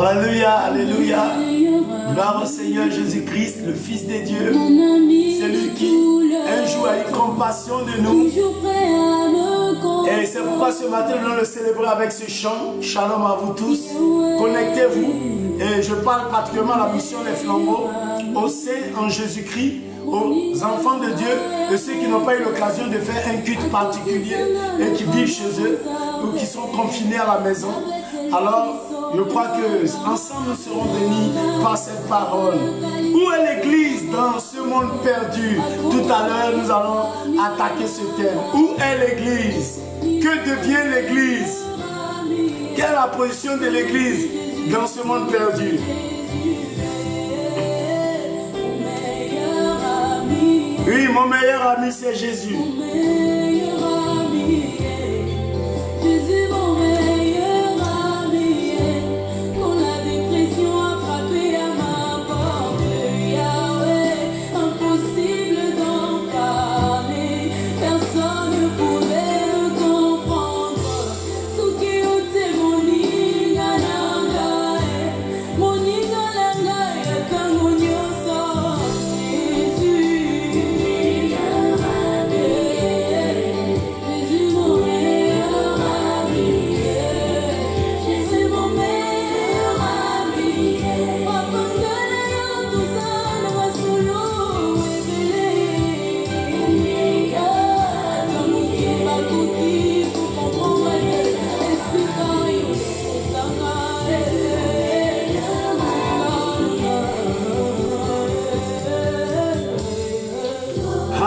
Alléluia, alléluia. Gloire au Seigneur Jésus-Christ, le Fils de Dieu. C'est lui qui un jour a eu compassion de nous. Et c'est pourquoi ce matin nous allons le célébrer avec ce chant. Shalom à vous tous. Connectez-vous. Et je parle particulièrement à la mission des flambeaux, aux saints en Jésus-Christ, aux enfants de Dieu et ceux qui n'ont pas eu l'occasion de faire un culte particulier et qui vivent chez eux ou qui sont confinés à la maison. Alors, je crois que ensemble nous serons bénis par cette parole. Où est l'église dans ce monde perdu? Tout à l'heure, nous allons attaquer ce thème. Où est l'église? Que devient l'église? Quelle est la position de l'église dans ce monde perdu? Oui, mon meilleur ami, c'est Jésus.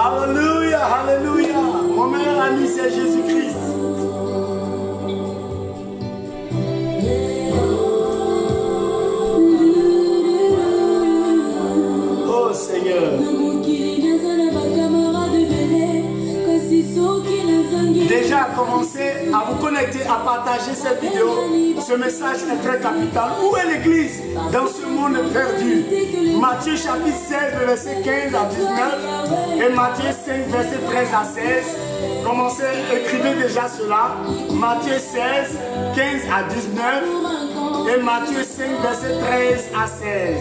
Alléluia, alléluia. Mon meilleur ami, c'est Jésus-Christ. Oh Seigneur. Déjà commencez à vous connecter, à partager cette vidéo. Ce message est très capital. Où est l'église dans ce monde perdu? Matthieu chapitre 16, verset 15 à 19 et Matthieu 5, verset 13 à 16. Commencez, écrivez déjà cela. Matthieu 16, 15 à 19 et Matthieu 5, verset 13 à 16.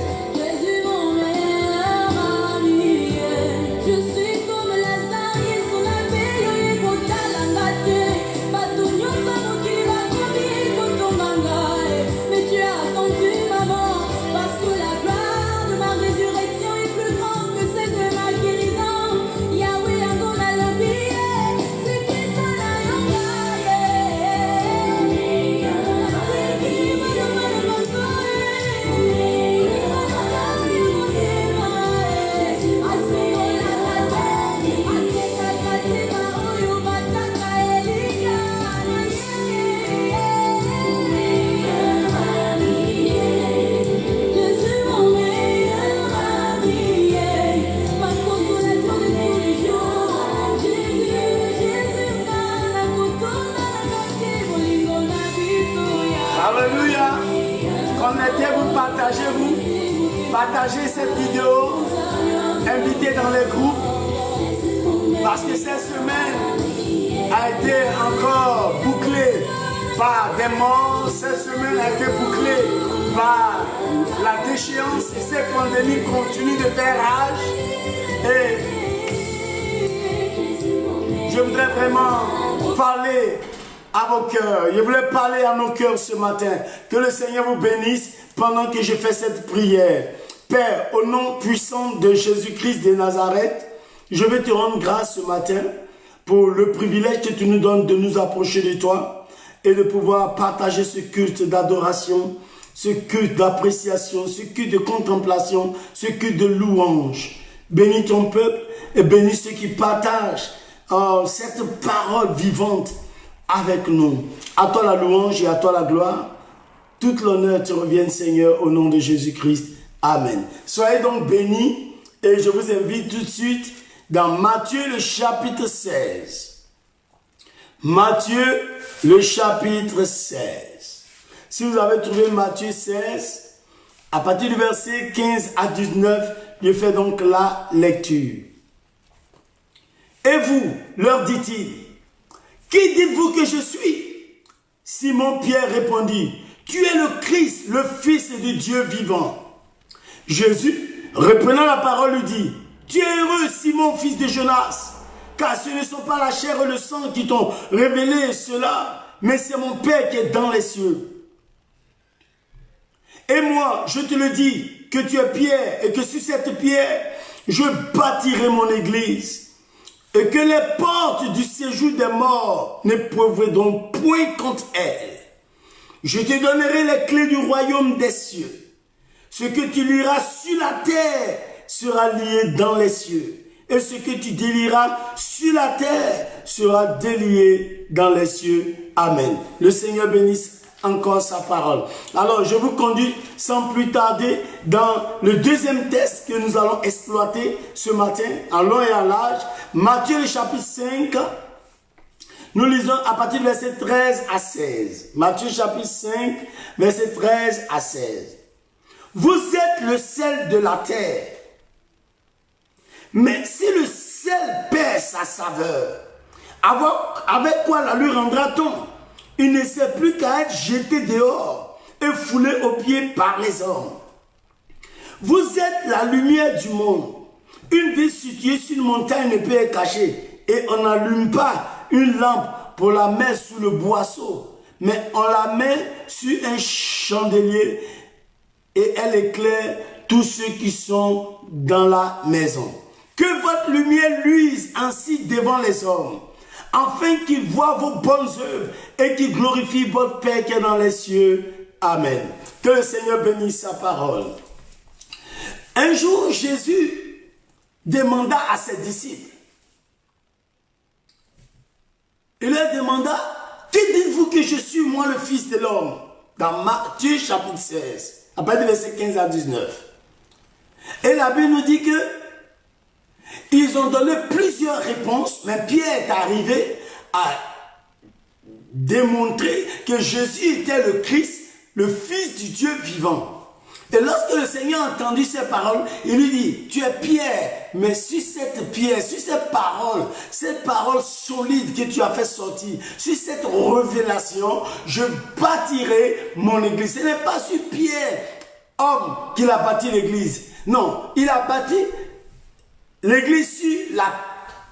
Alléluia. Connectez-vous, partagez-vous. Partagez cette vidéo. Invitez dans les groupes. Parce que cette semaine a été encore bouclée par des morts. Cette semaine a été bouclée par la déchéance. Et cette pandémie continue de faire rage. Et je voudrais vraiment parler à vos cœurs. Je voulais parler à nos cœurs ce matin. Que le Seigneur vous bénisse pendant que je fais cette prière. Père, au nom puissant de Jésus-Christ de Nazareth, je veux te rendre grâce ce matin pour le privilège que tu nous donnes de nous approcher de toi et de pouvoir partager ce culte d'adoration, ce culte d'appréciation, ce culte de contemplation, ce culte de louange. Bénis ton peuple et bénis ceux qui partagent cette parole vivante avec nous. À toi la louange et à toi la gloire. Toute l'honneur te revient, Seigneur, au nom de Jésus-Christ. Amen. Soyez donc bénis et je vous invite tout de suite dans Matthieu le chapitre 16. Matthieu le chapitre 16. Si vous avez trouvé Matthieu 16, à partir du verset 15 à 19, je fais donc la lecture. Et vous, leur dit-il, qui dites-vous que je suis? Simon-Pierre répondit, tu es le Christ, le Fils du Dieu vivant. Jésus, reprenant la parole, lui dit, tu es heureux, Simon, fils de Jonas, car ce ne sont pas la chair et le sang qui t'ont révélé cela, mais c'est mon Père qui est dans les cieux. Et moi, je te le dis, que tu es pierre, et que sur cette pierre, je bâtirai mon église, et que les portes du séjour des morts ne pourront point contre elle. Je te donnerai les clés du royaume des cieux. Ce que tu lieras sur la terre sera lié dans les cieux. Et ce que tu délieras sur la terre sera délié dans les cieux. Amen. Le Seigneur bénisse encore sa parole. Alors, je vous conduis sans plus tarder dans le deuxième texte que nous allons exploiter ce matin, en long et en large. Matthieu, le chapitre 5. Nous lisons à partir du verset 13 à 16. Matthieu, chapitre 5, verset 13 à 16. Vous êtes le sel de la terre. Mais si le sel perd sa saveur, avec quoi la lui rendra-t-on? Il ne sert plus qu'à être jeté dehors et foulé aux pieds par les hommes. Vous êtes la lumière du monde. Une ville située sur une montagne ne peut être cachée. Et on n'allume pas une lampe pour la mettre sous le boisseau, mais on la met sur un chandelier et elle éclaire tous ceux qui sont dans la maison. Que votre lumière luise ainsi devant les hommes, afin qu'ils voient vos bonnes œuvres et qu'ils glorifient votre Père qui est dans les cieux. Amen. Que le Seigneur bénisse sa parole. Un jour, Jésus demanda à ses disciples, il leur demanda, que dites-vous que je suis, moi, le Fils de l'homme? Dans Matthieu chapitre 16, à partir du verset 15 à 19. Et la Bible nous dit que ils ont donné plusieurs réponses, mais Pierre est arrivé à démontrer que Jésus était le Christ, le Fils du Dieu vivant. Et lorsque le Seigneur a entendu ces paroles, il lui dit, tu es Pierre, mais sur cette pierre, sur cette parole solide que tu as fait sortir, sur cette révélation, je bâtirai mon église. Ce n'est pas sur Pierre, homme, qu'il a bâti l'église. Non, il a bâti l'église sur la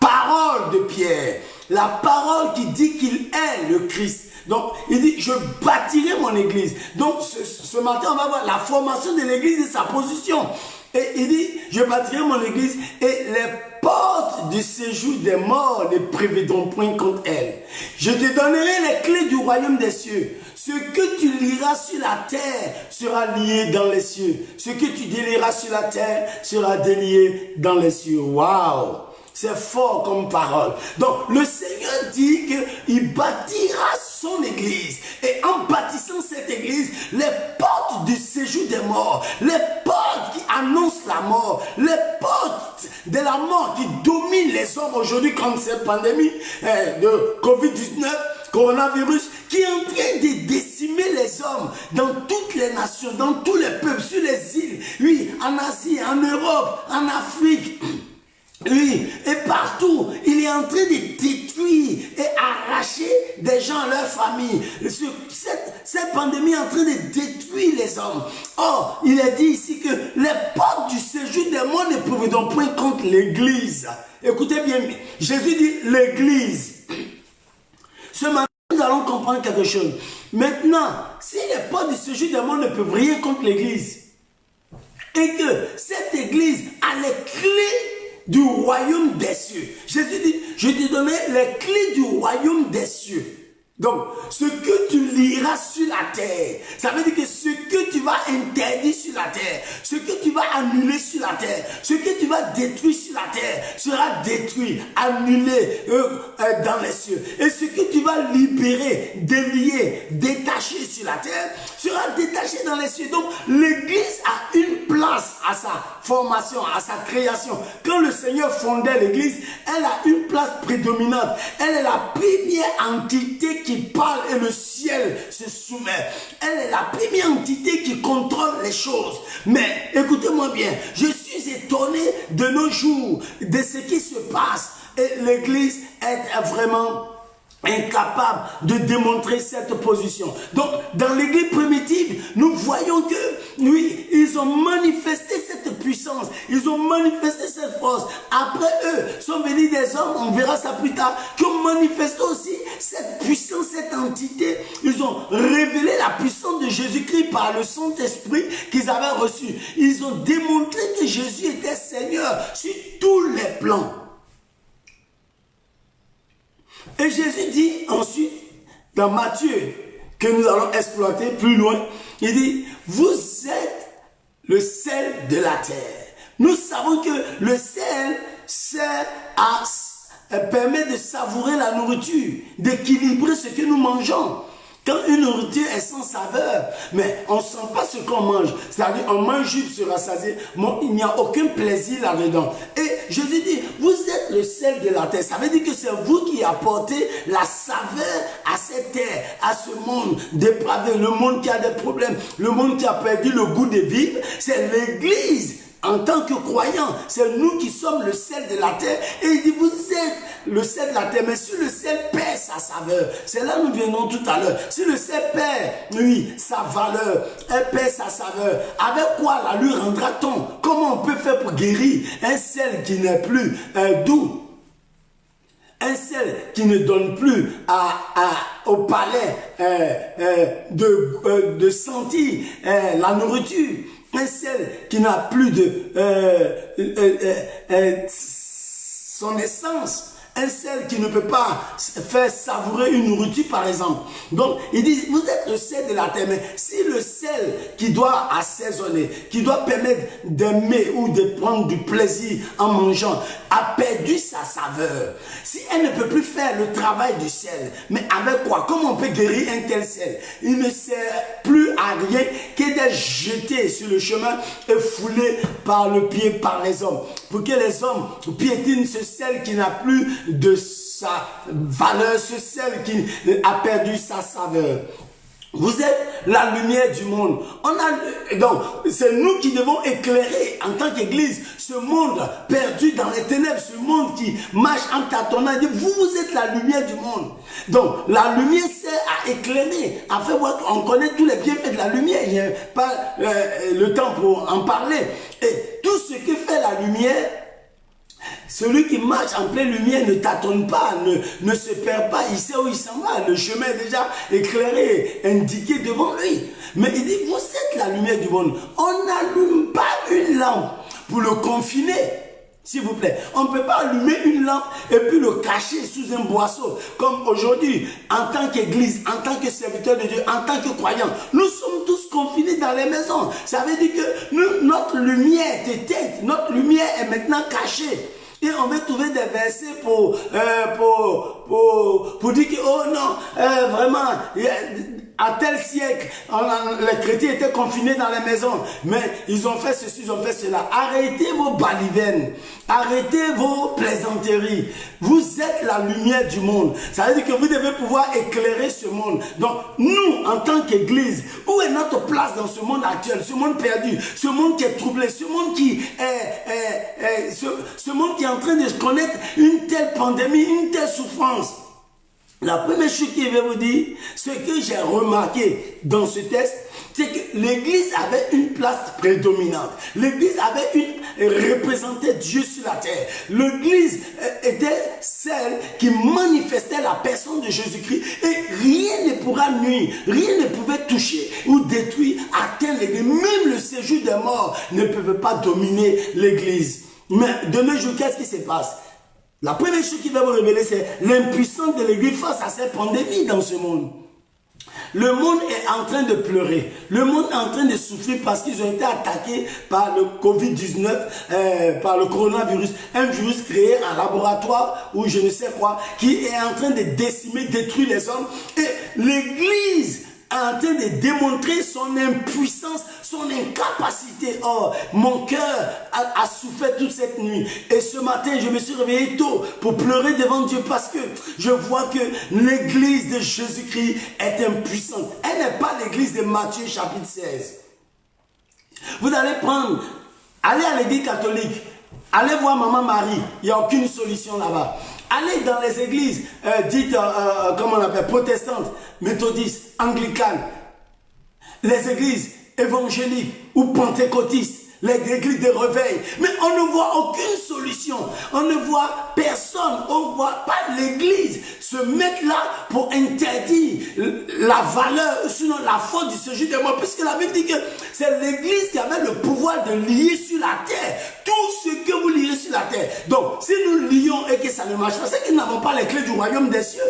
parole de Pierre, la parole qui dit qu'il est le Christ. Donc, il dit, je bâtirai mon église. Donc, ce matin, on va voir la formation de l'église et sa position. Et il dit, je bâtirai mon église et les portes du séjour des morts ne prévaudront point contre elle. Je te donnerai les clés du royaume des cieux. Ce que tu liras sur la terre sera lié dans les cieux. Ce que tu délieras sur la terre sera délié dans les cieux. Waouh! C'est fort comme parole. Donc, le Seigneur dit qu'il bâtira son église. Et en bâtissant cette église, les portes du séjour des morts, les portes qui annoncent la mort, les portes de la mort qui dominent les hommes aujourd'hui comme cette pandémie de Covid-19, coronavirus, qui est en train de décimer les hommes dans toutes les nations, dans tous les peuples, sur les îles, oui, en Asie, en Europe, en Afrique. Oui, et partout, il est en train de détruire et arracher des gens à leur famille. Cette pandémie est en train de détruire les hommes. Or, il est dit ici que les portes du séjour des morts ne prévaudront point contre l'église. Écoutez bien, Jésus dit l'église. Ce matin, nous allons comprendre quelque chose. Maintenant, si les portes du séjour des morts ne peuvent rien contre l'église, et que cette église a les clés du royaume des cieux. Jésus dit, je te donnerai les clés du royaume des cieux. Donc, ce que tu liras sur la terre, ça veut dire que ce que tu vas interdire sur la terre, ce que tu vas annuler sur la terre, ce que tu vas détruire sur la terre, sera détruit, annulé dans les cieux. Et ce que tu vas libérer, délier, détacher sur la terre, sera détaché dans les cieux. Donc, l'église a une place à sa formation, à sa création. Quand le Seigneur fondait l'église, elle a une place prédominante. Elle est la première entité qui parle et le ciel se soumet. Elle est la première entité qui contrôle les choses. Mais écoutez-moi bien, je suis étonné de nos jours, de ce qui se passe. Et l'église est vraiment incapable de démontrer cette position. Donc, dans l'église primitive, nous voyons que, oui, ils ont manifesté cette puissance, ils ont manifesté cette force. Après eux, sont venus des hommes, on verra ça plus tard, qui ont manifesté aussi cette puissance, cette entité. Ils ont révélé la puissance de Jésus-Christ par le Saint-Esprit qu'ils avaient reçu. Ils ont démontré que Jésus était Seigneur sur tous les plans. Et Jésus dit ensuite, dans Matthieu, que nous allons exploiter plus loin, il dit, vous êtes le sel de la terre. Nous savons que le sel sert permet de savourer la nourriture, d'équilibrer ce que nous mangeons. Quand une nourriture est sans saveur, mais on ne sent pas ce qu'on mange, c'est-à-dire on mange juste se rassasier, mais il n'y a aucun plaisir là-dedans. Et Jésus dit, vous êtes le sel de la terre. Ça veut dire que c'est vous qui apportez la saveur à cette terre, à ce monde dépravé, le monde qui a des problèmes, le monde qui a perdu le goût de vivre. C'est l'Église. En tant que croyants, c'est nous qui sommes le sel de la terre. Et il dit, vous êtes le sel de la terre. Mais si le sel perd sa saveur, c'est là où nous viendrons tout à l'heure. Si le sel perd, oui, sa valeur, elle perd sa saveur, avec quoi la lui rendra-t-on? Comment on peut faire pour guérir un sel qui n'est plus doux? Un sel qui ne donne plus au palais de sentir la nourriture. Un sel qui n'a plus de son essence. Un sel qui ne peut pas faire savourer une nourriture, par exemple. Donc, il dit, vous êtes le sel de la terre. Mais si le sel qui doit assaisonner, qui doit permettre d'aimer ou de prendre du plaisir en mangeant, a perdu sa saveur, si elle ne peut plus faire le travail du sel, mais avec quoi? Comment on peut guérir un tel sel? Il ne sert plus à rien que d'être jeté sur le chemin et foulé par le pied par les hommes. Pour que les hommes piétinent ce sel qui n'a plus de sa valeur, ce sel qui a perdu sa saveur. Vous êtes la lumière du monde. Donc, c'est nous qui devons éclairer en tant qu'Église ce monde perdu dans les ténèbres, ce monde qui marche en tâtonnant. Vous êtes la lumière du monde. Donc, la lumière sert à éclairer, à faire voir qu'on connaît tous les bienfaits de la lumière. Il n'y a pas le temps pour en parler. Et tout ce que fait la lumière, celui qui marche en pleine lumière ne tâtonne pas, ne se perd pas, il sait où il s'en va. Le chemin est déjà éclairé, indiqué devant lui. Mais il dit, vous êtes la lumière du monde. On n'allume pas une lampe pour le confiner, s'il vous plaît. On ne peut pas allumer une lampe et puis le cacher sous un boisseau. Comme aujourd'hui, en tant qu'Église, en tant que serviteur de Dieu, en tant que croyant, nous sommes tous confinés dans les maisons. Ça veut dire que notre lumière est éteinte, notre lumière est maintenant cachée. Et on veut trouver des versets pour dire que, oh non, vraiment, à tel siècle, les chrétiens étaient confinés dans les maisons, mais ils ont fait ceci, ils ont fait cela. Arrêtez vos balivernes, arrêtez vos plaisanteries. Vous êtes la lumière du monde. Ça veut dire que vous devez pouvoir éclairer ce monde. Donc, nous, en tant qu'Église, où est notre place dans ce monde actuel, ce monde perdu, ce monde qui est troublé, ce monde qui ce monde qui est en train de connaître une telle pandémie, une telle souffrance? La première chose que je vais vous dire, ce que j'ai remarqué dans ce texte, c'est que l'Église avait une place prédominante. L'Église représentait Dieu sur la terre. L'Église était celle qui manifestait la personne de Jésus-Christ et rien ne pourra nuire, rien ne pouvait toucher ou détruire, atteindre l'Église. Même le séjour des morts ne pouvait pas dominer l'Église. Mais de nos jours, qu'est-ce qui se passe? La première chose qui va vous révéler, c'est l'impuissance de l'Église face à cette pandémie dans ce monde. Le monde est en train de pleurer. Le monde est en train de souffrir parce qu'ils ont été attaqués par le Covid-19, par le coronavirus. Un virus créé en laboratoire ou je ne sais quoi, qui est en train de décimer, détruire les hommes. Et l'Église est en train de démontrer son impuissance, son incapacité. Oh, mon cœur a souffert toute cette nuit. Et ce matin, je me suis réveillé tôt pour pleurer devant Dieu parce que je vois que l'église de Jésus-Christ est impuissante. Elle n'est pas l'église de Matthieu chapitre 16. Vous allez allez à l'église catholique. Allez voir Maman Marie, il n'y a aucune solution là-bas. Allez dans les églises dites, comment on appelle, protestantes, méthodistes, anglicanes, les églises évangéliques ou pentecôtistes, les églises de réveil. Mais on ne voit aucune solution. On ne voit personne. On ne voit pas l'église se mettre là pour interdire la valeur, sinon la faute du séjour des morts. Puisque la Bible dit que c'est l'église qui avait le pouvoir de lier sur la terre tout ce que vous liez sur la terre. Donc, si nous lions et que ça ne marche pas, c'est que nous n'avons pas les clés du royaume des cieux.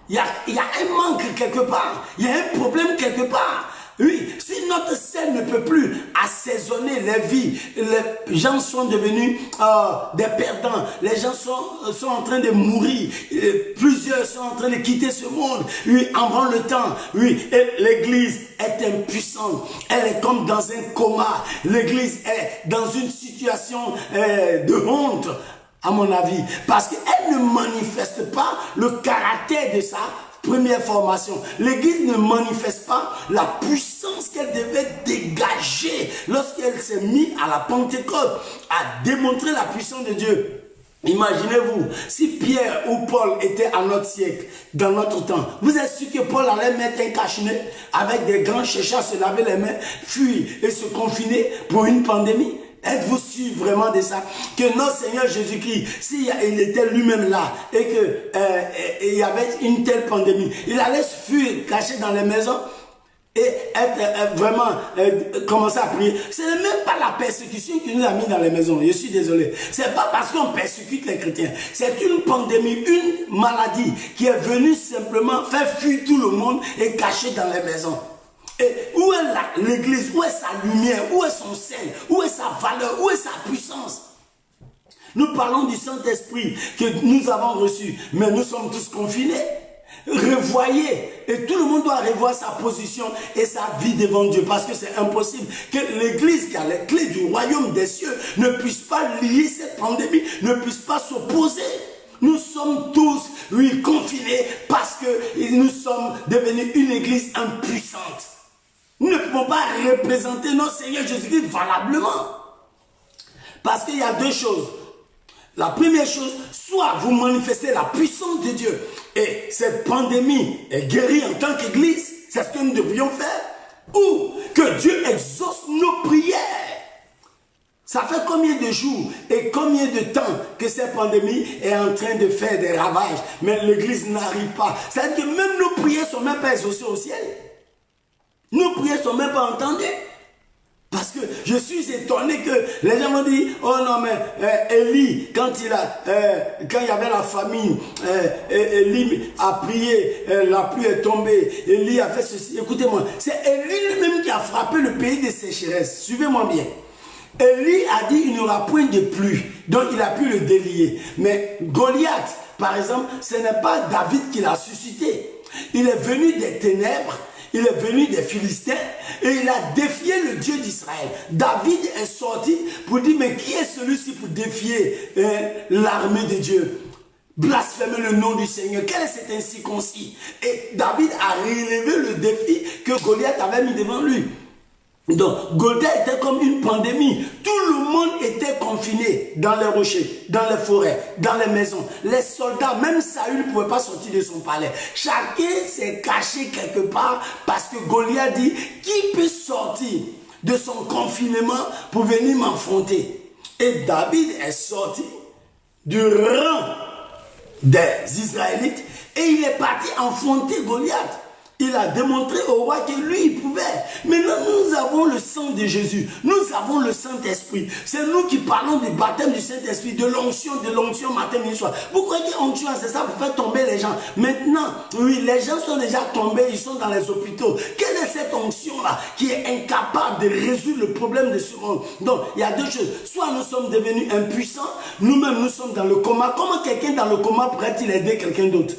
Il y a un manque quelque part. Il y a un problème quelque part. Oui, si notre sel ne peut plus assaisonner les vies, les gens sont devenus des perdants, les gens sont en train de mourir, plusieurs sont en train de quitter ce monde, oui, avant le temps, oui, et l'église est impuissante, elle est comme dans un coma, l'église est dans une situation de honte, à mon avis, parce qu'elle ne manifeste pas le caractère de sa première formation. L'église ne manifeste pas la puissance qu'elle devait dégager lorsqu'elle s'est mise à la Pentecôte, à démontrer la puissance de Dieu. Imaginez-vous, si Pierre ou Paul étaient à notre siècle, dans notre temps, vous êtes sûr que Paul allait mettre un cache-nez avec des grands chercheurs à se laver les mains, fuir et se confiner pour une pandémie? Êtes-vous sûr vraiment de ça? Que notre Seigneur Jésus-Christ, s'il était lui-même là et qu'il y avait une telle pandémie, il allait se fuir, caché dans les maisons et être vraiment commencer à prier. Ce n'est même pas la persécution qui nous a mis dans les maisons. Je suis désolé. C'est pas parce qu'on persécute les chrétiens. C'est une pandémie, une maladie qui est venue simplement faire fuir tout le monde et cacher dans les maisons. Et où est l'église? Où est sa lumière? Où est son sel? Où est sa valeur? Où est sa puissance? Nous parlons du Saint-Esprit que nous avons reçu, mais nous sommes tous confinés. Revoyez, et tout le monde doit revoir sa position et sa vie devant Dieu, parce que c'est impossible que l'église qui a les clés du royaume des cieux ne puisse pas lier cette pandémie, ne puisse pas s'opposer. Nous sommes tous, oui, confinés parce que nous sommes devenus une église impuissante. Nous ne pouvons pas représenter notre Seigneur Jésus-Christ valablement. Parce qu'il y a deux choses. La première chose, soit vous manifestez la puissance de Dieu et cette pandémie est guérie en tant qu'église, c'est ce que nous devrions faire, ou que Dieu exauce nos prières. Ça fait combien de jours et combien de temps que cette pandémie est en train de faire des ravages, mais l'église n'arrive pas. C'est-à-dire que même nos prières ne sont même pas exaucées au ciel. Nos prières ne sont même pas entendues. Parce que je suis étonné que les gens m'ont dit, oh non mais Élie, quand il y avait la famine, Élie a prié, la pluie est tombée, Élie a fait ceci. Écoutez-moi, c'est Élie lui-même qui a frappé le pays des sécheresses. Suivez-moi bien. Élie a dit, il n'y aura point de pluie, donc il a pu le délier. Mais Goliath, par exemple, ce n'est pas David qui l'a suscité. Il est venu des ténèbres. Il est venu des Philistins et il a défié le Dieu d'Israël. David est sorti pour dire, mais qui est celui-ci pour défier l'armée de Dieu? Blasphémer le nom du Seigneur. Quel est cet incirconcis? Et David a relevé le défi que Goliath avait mis devant lui. Donc, Goliath était comme une pandémie. Tout le monde était confiné dans les rochers, dans les forêts, dans les maisons. Les soldats, même Saül ne pouvait pas sortir de son palais. Chacun s'est caché quelque part parce que Goliath dit, qui peut sortir de son confinement pour venir m'affronter? Et David est sorti du rang des Israélites et il est parti affronter Goliath. Il a démontré au roi que lui, il pouvait. Maintenant, nous avons le sang de Jésus. Nous avons le Saint-Esprit. C'est nous qui parlons du baptême du Saint-Esprit, de l'onction matin, midi, soir. Vous croyez qu'onction, c'est ça pour faire tomber les gens? Maintenant, oui, les gens sont déjà tombés, ils sont dans les hôpitaux. Quelle est cette onction-là qui est incapable de résoudre le problème de ce monde? Donc, il y a deux choses. Soit nous sommes devenus impuissants, nous-mêmes, nous sommes dans le coma. Comment quelqu'un dans le coma pourrait-il aider quelqu'un d'autre?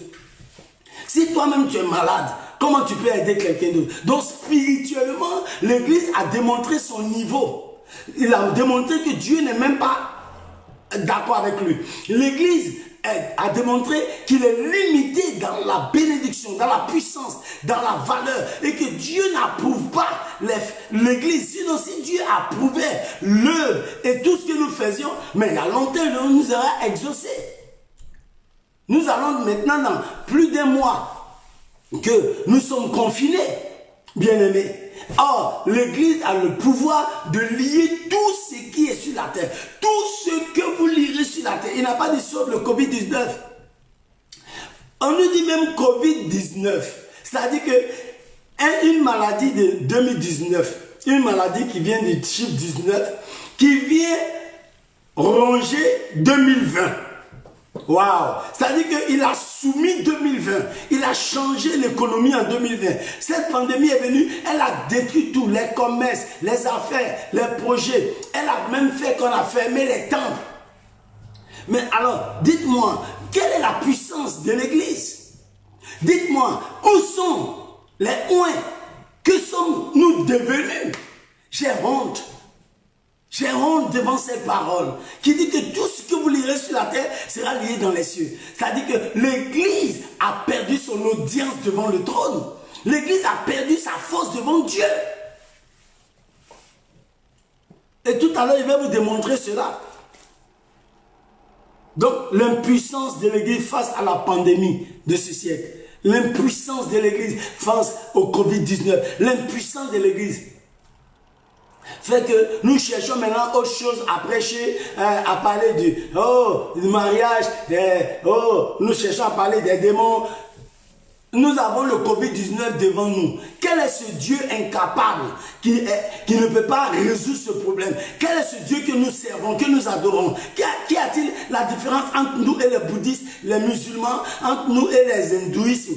Si toi-même tu es malade, comment tu peux aider quelqu'un d'autre? Donc spirituellement, l'Église a démontré son niveau. Il a démontré que Dieu n'est même pas d'accord avec lui. L'Église a démontré qu'il est limité dans la bénédiction, dans la puissance, dans la valeur, et que Dieu n'approuve pas l'Église. Sinon, si Dieu approuvait l'œuvre et tout ce que nous faisions, mais il y a longtemps, il nous aura exaucé. Nous allons maintenant dans plus d'un mois que nous sommes confinés, bien-aimés. Or, l'Église a le pouvoir de lier tout ce qui est sur la terre. Tout ce que vous lirez sur la terre. Il n'a pas dit sur le Covid-19. On nous dit même Covid-19. C'est-à-dire que une maladie de 2019, une maladie qui vient du chiffre 19, qui vient ronger 2020. Waouh! C'est-à-dire qu'il a soumis 2020. Il a changé l'économie en 2020. Cette pandémie est venue, elle a détruit tout, les commerces, les affaires, les projets. Elle a même fait qu'on a fermé les temples. Mais alors, dites-moi, quelle est la puissance de l'Église? Dites-moi, où sont les oins? Que sommes-nous devenus? J'ai honte. J'ai honte devant cette parole qui dit que tout ce que vous lirez sur la terre sera lié dans les cieux. C'est-à-dire que l'Église a perdu son audience devant le trône. L'Église a perdu sa force devant Dieu. Et tout à l'heure, je vais vous démontrer cela. Donc, l'impuissance de l'Église face à la pandémie de ce siècle. L'impuissance de l'Église face au Covid-19. L'impuissance de l'Église fait que nous cherchons maintenant autre chose à prêcher, à parler du mariage, nous cherchons à parler des démons. Nous avons le Covid-19 devant nous. Quel est ce Dieu incapable qui ne peut pas résoudre ce problème? Quel est ce Dieu que nous servons, que nous adorons? Qu'y a-t-il la différence entre nous et les bouddhistes, les musulmans, entre nous et les hindouistes,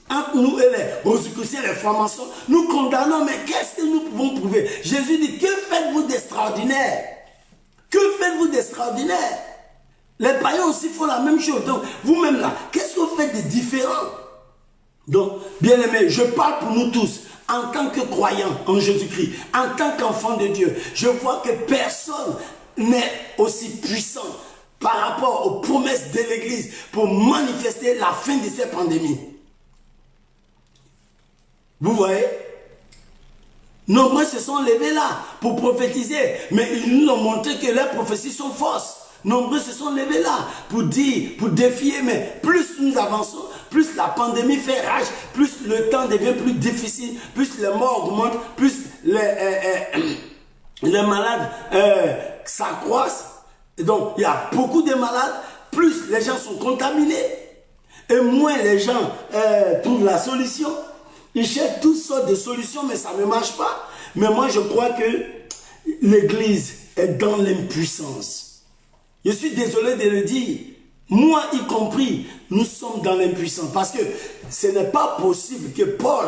entre nous et les rosicruciens, les francs-maçons? Nous condamnons, mais qu'est-ce que nous pouvons prouver? Jésus dit, que faites-vous d'extraordinaire? Que faites-vous d'extraordinaire? Les païens aussi font la même chose. Donc, vous-même là, qu'est-ce que vous faites de différent? Donc, bien aimé, je parle pour nous tous, en tant que croyants en Jésus-Christ, en tant qu'enfants de Dieu. Je vois que personne n'est aussi puissant par rapport aux promesses de l'Église pour manifester la fin de cette pandémie. Vous voyez? Nombreux se sont levés là pour prophétiser, mais ils nous ont montré que leurs prophéties sont fausses. Nombreux se sont levés là pour dire, pour défier, mais plus nous avançons, plus la pandémie fait rage, plus le temps devient plus difficile, plus les morts augmentent, plus les malades s'accroissent. Et donc, il y a beaucoup de malades, plus les gens sont contaminés, et moins les gens trouvent la solution. Ils cherchent toutes sortes de solutions, mais ça ne marche pas. Mais moi, je crois que l'Église est dans l'impuissance. Je suis désolé de le dire. Moi y compris, nous sommes dans l'impuissance. Parce que ce n'est pas possible que Paul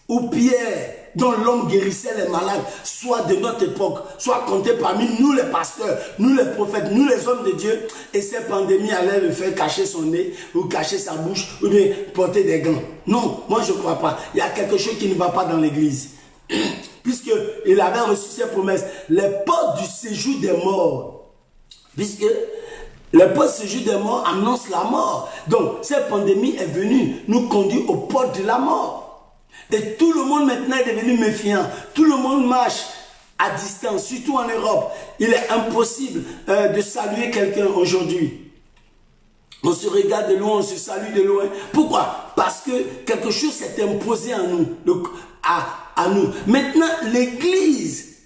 ou Pierre, dont l'homme guérissait les malades, soit de notre époque, soit compté parmi nous les pasteurs, nous les prophètes, nous les hommes de Dieu, et cette pandémie allait le faire cacher son nez, ou cacher sa bouche, ou bien porter des gants. Non, moi je ne crois pas. Il y a quelque chose qui ne va pas dans l'église. Puisqu'il avait reçu ses promesses. Les portes du séjour des morts. Puisque les portes du séjour des morts annoncent la mort. Donc, cette pandémie est venue nous conduire aux portes de la mort. Et tout le monde maintenant est devenu méfiant. Tout le monde marche à distance, surtout en Europe. Il est impossible de saluer quelqu'un aujourd'hui. On se regarde de loin, on se salue de loin. Pourquoi? Parce que quelque chose s'est imposé à nous. À nous. Maintenant, l'Église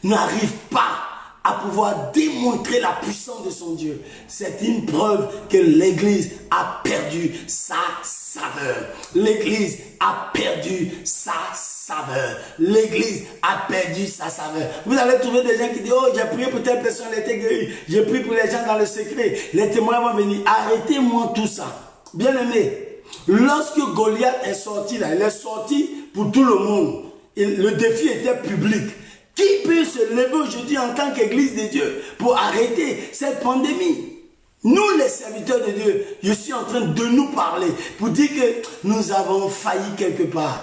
n'arrive pas à pouvoir démontrer la puissance de son Dieu. C'est une preuve que l'Église a perdu sa saveur. L'Église a perdu sa saveur. L'Église a perdu sa saveur. Vous allez trouver des gens qui disent, oh, j'ai prié pour telle personne, elle était guérie. J'ai prié pour les gens dans le secret. Les témoins vont venir. Arrêtez-moi tout ça. Bien aimé, lorsque Goliath est sorti là, il est sorti pour tout le monde. Le défi était public. Qui peut se lever aujourd'hui en tant qu'Église de Dieu pour arrêter cette pandémie? Nous, les serviteurs de Dieu, je suis en train de nous parler pour dire que nous avons failli quelque part.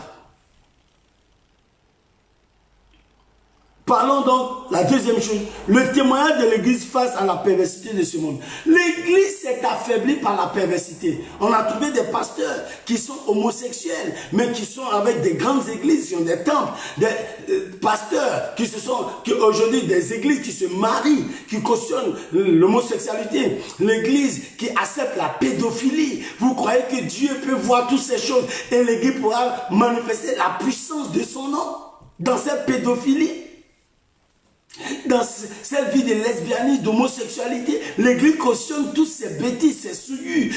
Parlons donc, la deuxième chose, le témoignage de l'Église face à la perversité de ce monde. L'Église s'est affaiblie par la perversité. On a trouvé des pasteurs qui sont homosexuels, mais qui sont avec des grandes églises, qui ont des temples, des pasteurs qui aujourd'hui des églises qui se marient, qui cautionnent l'homosexualité, l'Église qui accepte la pédophilie. Vous croyez que Dieu peut voir toutes ces choses et l'Église pourra manifester la puissance de son nom dans cette pédophilie? Dans cette vie de lesbianisme, d'homosexualité, l'Église cautionne toutes ces bêtises, ces souillures,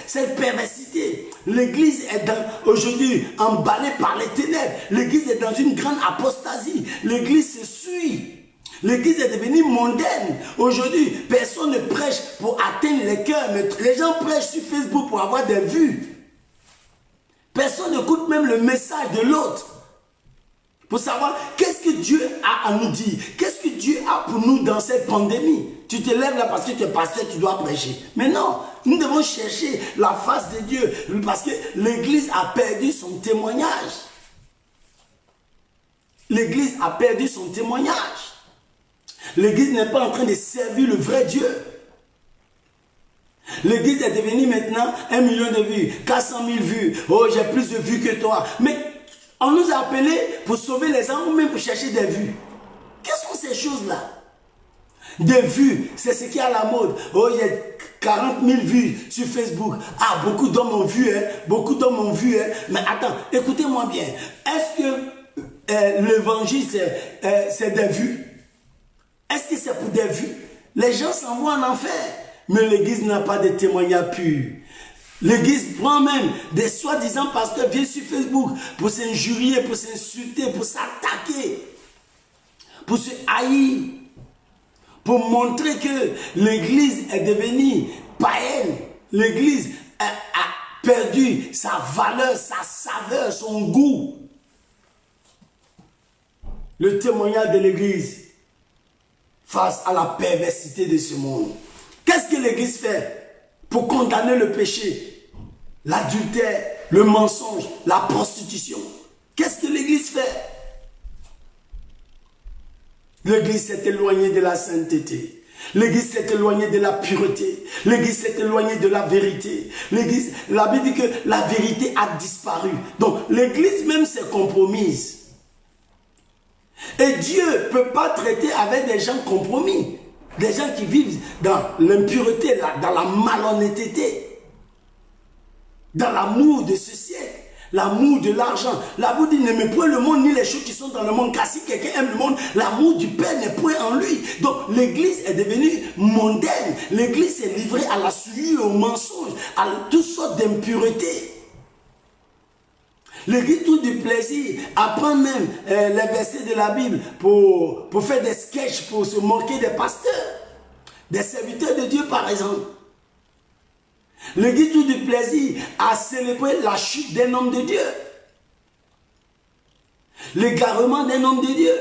cette perversité. L'Église est aujourd'hui emballée par les ténèbres. L'Église est dans une grande apostasie. L'Église se suit. L'Église est devenue mondaine. Aujourd'hui, personne ne prêche pour atteindre les cœurs, mais les gens prêchent sur Facebook pour avoir des vues. Personne n'écoute même le message de l'autre. Pour savoir qu'est-ce que Dieu a à nous dire. Qu'est-ce que Dieu a pour nous dans cette pandémie. Tu te lèves là parce que tu es pasteur, tu dois prêcher. Mais non, nous devons chercher la face de Dieu. Parce que l'Église a perdu son témoignage. L'Église a perdu son témoignage. L'Église n'est pas en train de servir le vrai Dieu. L'Église est devenue maintenant 1 million de vues, 400 000 vues. Oh, j'ai plus de vues que toi. Mais on nous a appelés pour sauver les âmes ou même pour chercher des vues. Quelles sont ces choses-là? Des vues, c'est ce qui est à la mode. Oh, il y a 40 000 vues sur Facebook. Ah, beaucoup d'hommes ont vu, hein? Beaucoup d'hommes ont vu, hein? Mais attends, écoutez-moi bien. Est-ce que l'évangile, c'est des vues? Est-ce que c'est pour des vues? Les gens s'en vont en enfer. Mais l'Église n'a pas de témoignage pur. L'Église prend même des soi-disant pasteurs, viennent sur Facebook pour s'injurier, pour s'insulter, pour s'attaquer, pour se haïr, pour montrer que l'Église est devenue païenne. L'Église a perdu sa valeur, sa saveur, son goût. Le témoignage de l'Église face à la perversité de ce monde. Qu'est-ce que l'Église fait pour condamner le péché, l'adultère, le mensonge, la prostitution? Qu'est-ce que l'Église fait? L'Église s'est éloignée de la sainteté. L'Église s'est éloignée de la pureté. L'Église s'est éloignée de la vérité. L'Église, la Bible dit que la vérité a disparu. Donc l'Église même s'est compromise. Et Dieu ne peut pas traiter avec des gens compromis. Des gens qui vivent dans l'impureté, dans la malhonnêteté, dans l'amour de ce siècle, l'amour de l'argent. La Bible dit, n'aimez point le monde ni les choses qui sont dans le monde, car si quelqu'un aime le monde, l'amour du Père n'est point en lui. Donc l'Église est devenue mondaine. L'Église s'est livrée à la souillure, au mensonge, à toutes sortes d'impuretés. L'Église trouve du plaisir, apprend même les versets de la Bible pour faire des sketchs, pour se moquer des pasteurs, des serviteurs de Dieu par exemple. L'Église trouve du plaisir à célébrer la chute d'un homme de Dieu, l'égarement d'un homme de Dieu.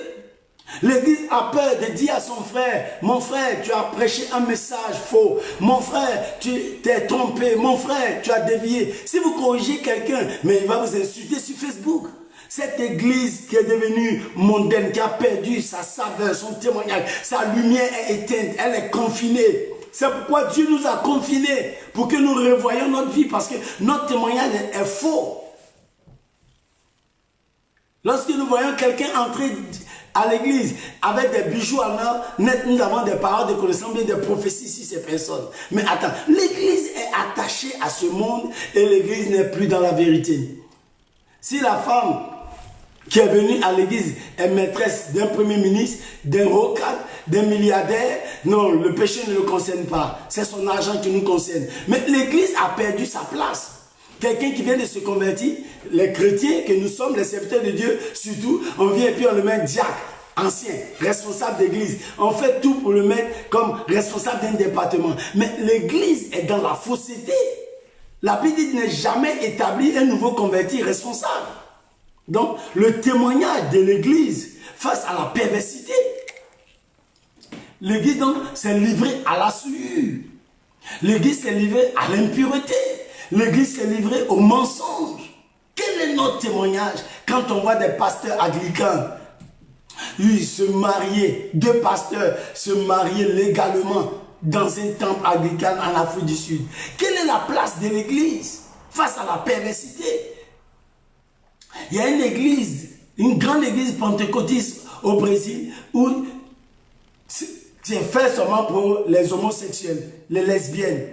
L'Église a peur de dire à son frère, mon frère, tu as prêché un message faux. Mon frère, tu t'es trompé. Mon frère, tu as dévié. Si vous corrigez quelqu'un, mais il va vous insulter sur Facebook. Cette Église qui est devenue mondaine, qui a perdu sa saveur, son témoignage, sa lumière est éteinte, elle est confinée. C'est pourquoi Dieu nous a confinés, pour que nous revoyions notre vie, parce que notre témoignage est faux. Lorsque nous voyons quelqu'un entrer à l'église avec des bijoux en or, nous avons des paroles de connaissance, des prophéties sur ces personnes. Mais attends, l'église est attachée à ce monde et l'église n'est plus dans la vérité. Si la femme qui est venue à l'église est maîtresse d'un premier ministre, d'un haut cadre, d'un milliardaire, non, le péché ne le concerne pas. C'est son argent qui nous concerne. Mais l'église a perdu sa place. Quelqu'un qui vient de se convertir, les chrétiens que nous sommes, les serviteurs de Dieu, surtout, on vient et puis on le met diacre, ancien, responsable d'église. On fait tout pour le mettre comme responsable d'un département. Mais l'église est dans la fausseté. La Bible n'est jamais établi un nouveau converti responsable. Donc, le témoignage de l'église face à la perversité. L'église, donc, s'est livrée à la souillure. L'église s'est livrée à l'impureté. L'église s'est livrée au mensonge. Quel est notre témoignage quand on voit des pasteurs anglicans, Ils se mariaient, 2 pasteurs se mariaient légalement dans un temple anglican en Afrique du Sud. Quelle est la place de l'église face à la perversité? Il y a une église, une grande église pentecôtiste au Brésil où c'est fait seulement pour les homosexuels, les lesbiennes.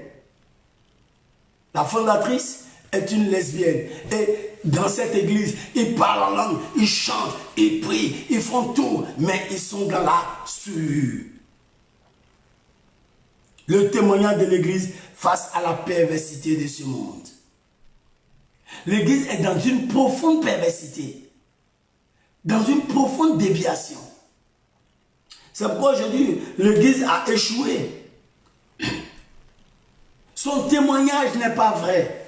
La fondatrice est une lesbienne. Et dans cette église, ils parlent en langue, ils chantent, ils prient, ils font tout, mais ils sont dans la sueur. Le témoignage de l'église face à la perversité de ce monde. L'église est dans une profonde perversité, dans une profonde déviation. C'est pourquoi aujourd'hui, l'église a échoué. Son témoignage n'est pas vrai.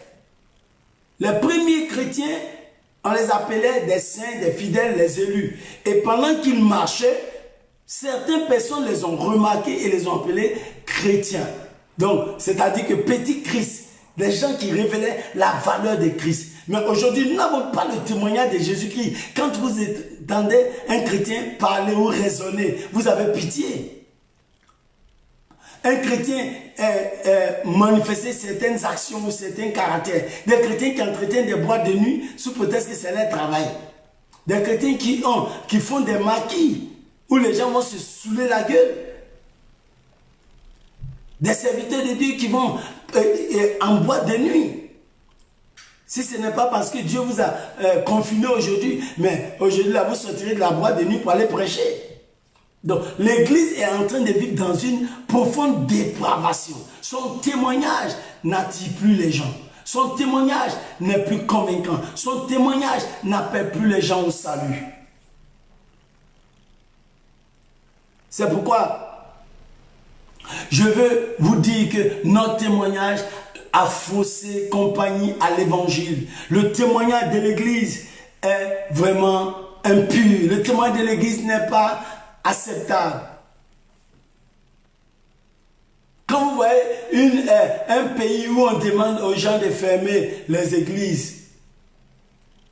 Les premiers chrétiens, on les appelait des saints, des fidèles, les élus. Et pendant qu'ils marchaient, certaines personnes les ont remarqués et les ont appelés chrétiens. Donc, c'est-à-dire que petit Christ, des gens qui révélaient la valeur de Christ. Mais aujourd'hui, nous n'avons pas le témoignage de Jésus-Christ. Quand vous entendez un chrétien parler ou raisonner, vous avez pitié. Un chrétien manifester certaines actions ou certains caractères. Des chrétiens qui entretiennent des boîtes de nuit sous prétexte que c'est leur travail. Des chrétiens qui font des maquis où les gens vont se saouler la gueule. Des serviteurs de Dieu qui vont en boîte de nuit. Si ce n'est pas parce que Dieu vous a confiné aujourd'hui, mais aujourd'hui là vous sortirez de la boîte de nuit pour aller prêcher. Donc, l'église est en train de vivre dans une profonde dépravation. Son témoignage n'attire plus les gens. Son témoignage n'est plus convaincant. Son témoignage n'appelle plus les gens au salut. C'est pourquoi je veux vous dire que notre témoignage a faussé compagnie à l'évangile. Le témoignage de l'église est vraiment impur. Le témoignage de l'église n'est pas acceptable. Quand vous voyez un pays où on demande aux gens de fermer les églises,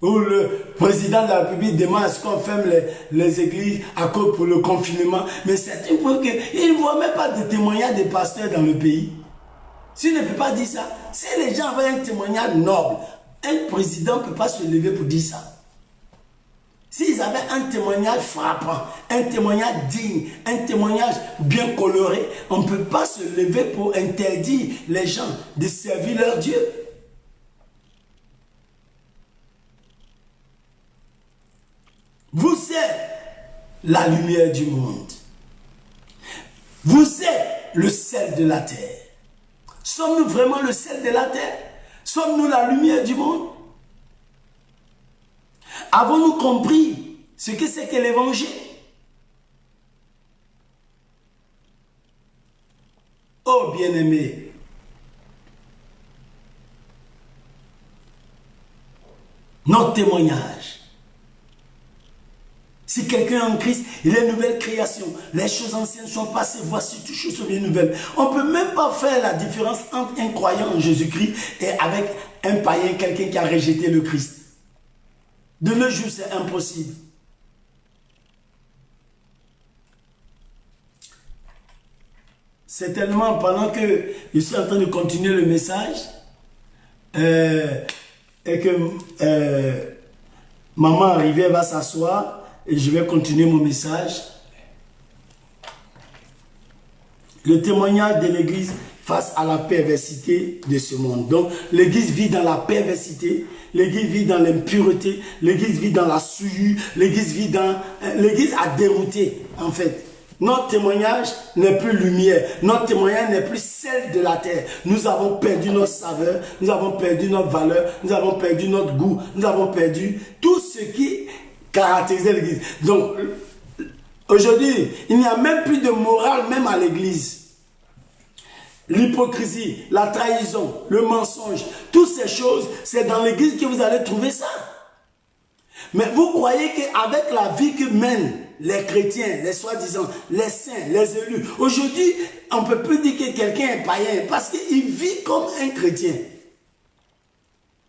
où le président de la République demande à ce qu'on ferme les églises à cause pour le confinement, mais c'est une preuve qu'il ne voit même pas de témoignage des pasteurs dans le pays. S'il ne peut pas dire ça, si les gens avaient un témoignage noble, un président ne peut pas se lever pour dire ça. S'ils avaient un témoignage frappant, un témoignage digne, un témoignage bien coloré, on ne peut pas se lever pour interdire les gens de servir leur Dieu. Vous êtes la lumière du monde. Vous êtes le sel de la terre. Sommes-nous vraiment le sel de la terre? Sommes-nous la lumière du monde? Avons-nous compris ce que c'est que l'évangile? Oh bien-aimé, notre témoignage. Si quelqu'un est en Christ, il est une nouvelle création. Les choses anciennes sont passées, voici toutes choses sont bien nouvelles. On ne peut même pas faire la différence entre un croyant en Jésus-Christ et avec un païen, quelqu'un qui a rejeté le Christ. De nos jours, c'est impossible. C'est tellement pendant que je suis en train de continuer le message et que maman arrivée, elle va s'asseoir et je vais continuer mon message. Le témoignage de l'église face à la perversité de ce monde. Donc, l'église vit dans la perversité, l'église vit dans l'impureté, l'église vit dans la souillure, l'église a dérouté, en fait. Notre témoignage n'est plus lumière, notre témoignage n'est plus celle de la terre. Nous avons perdu notre saveur, nous avons perdu notre valeur, nous avons perdu notre goût, nous avons perdu tout ce qui caractérisait l'église. Donc, aujourd'hui, il n'y a même plus de morale, même à l'église. L'hypocrisie, la trahison, le mensonge, toutes ces choses, c'est dans l'église que vous allez trouver ça. Mais vous croyez qu'avec la vie que mènent les chrétiens, les soi-disant, les saints, les élus, aujourd'hui, on ne peut plus dire que quelqu'un est païen parce qu'il vit comme un chrétien.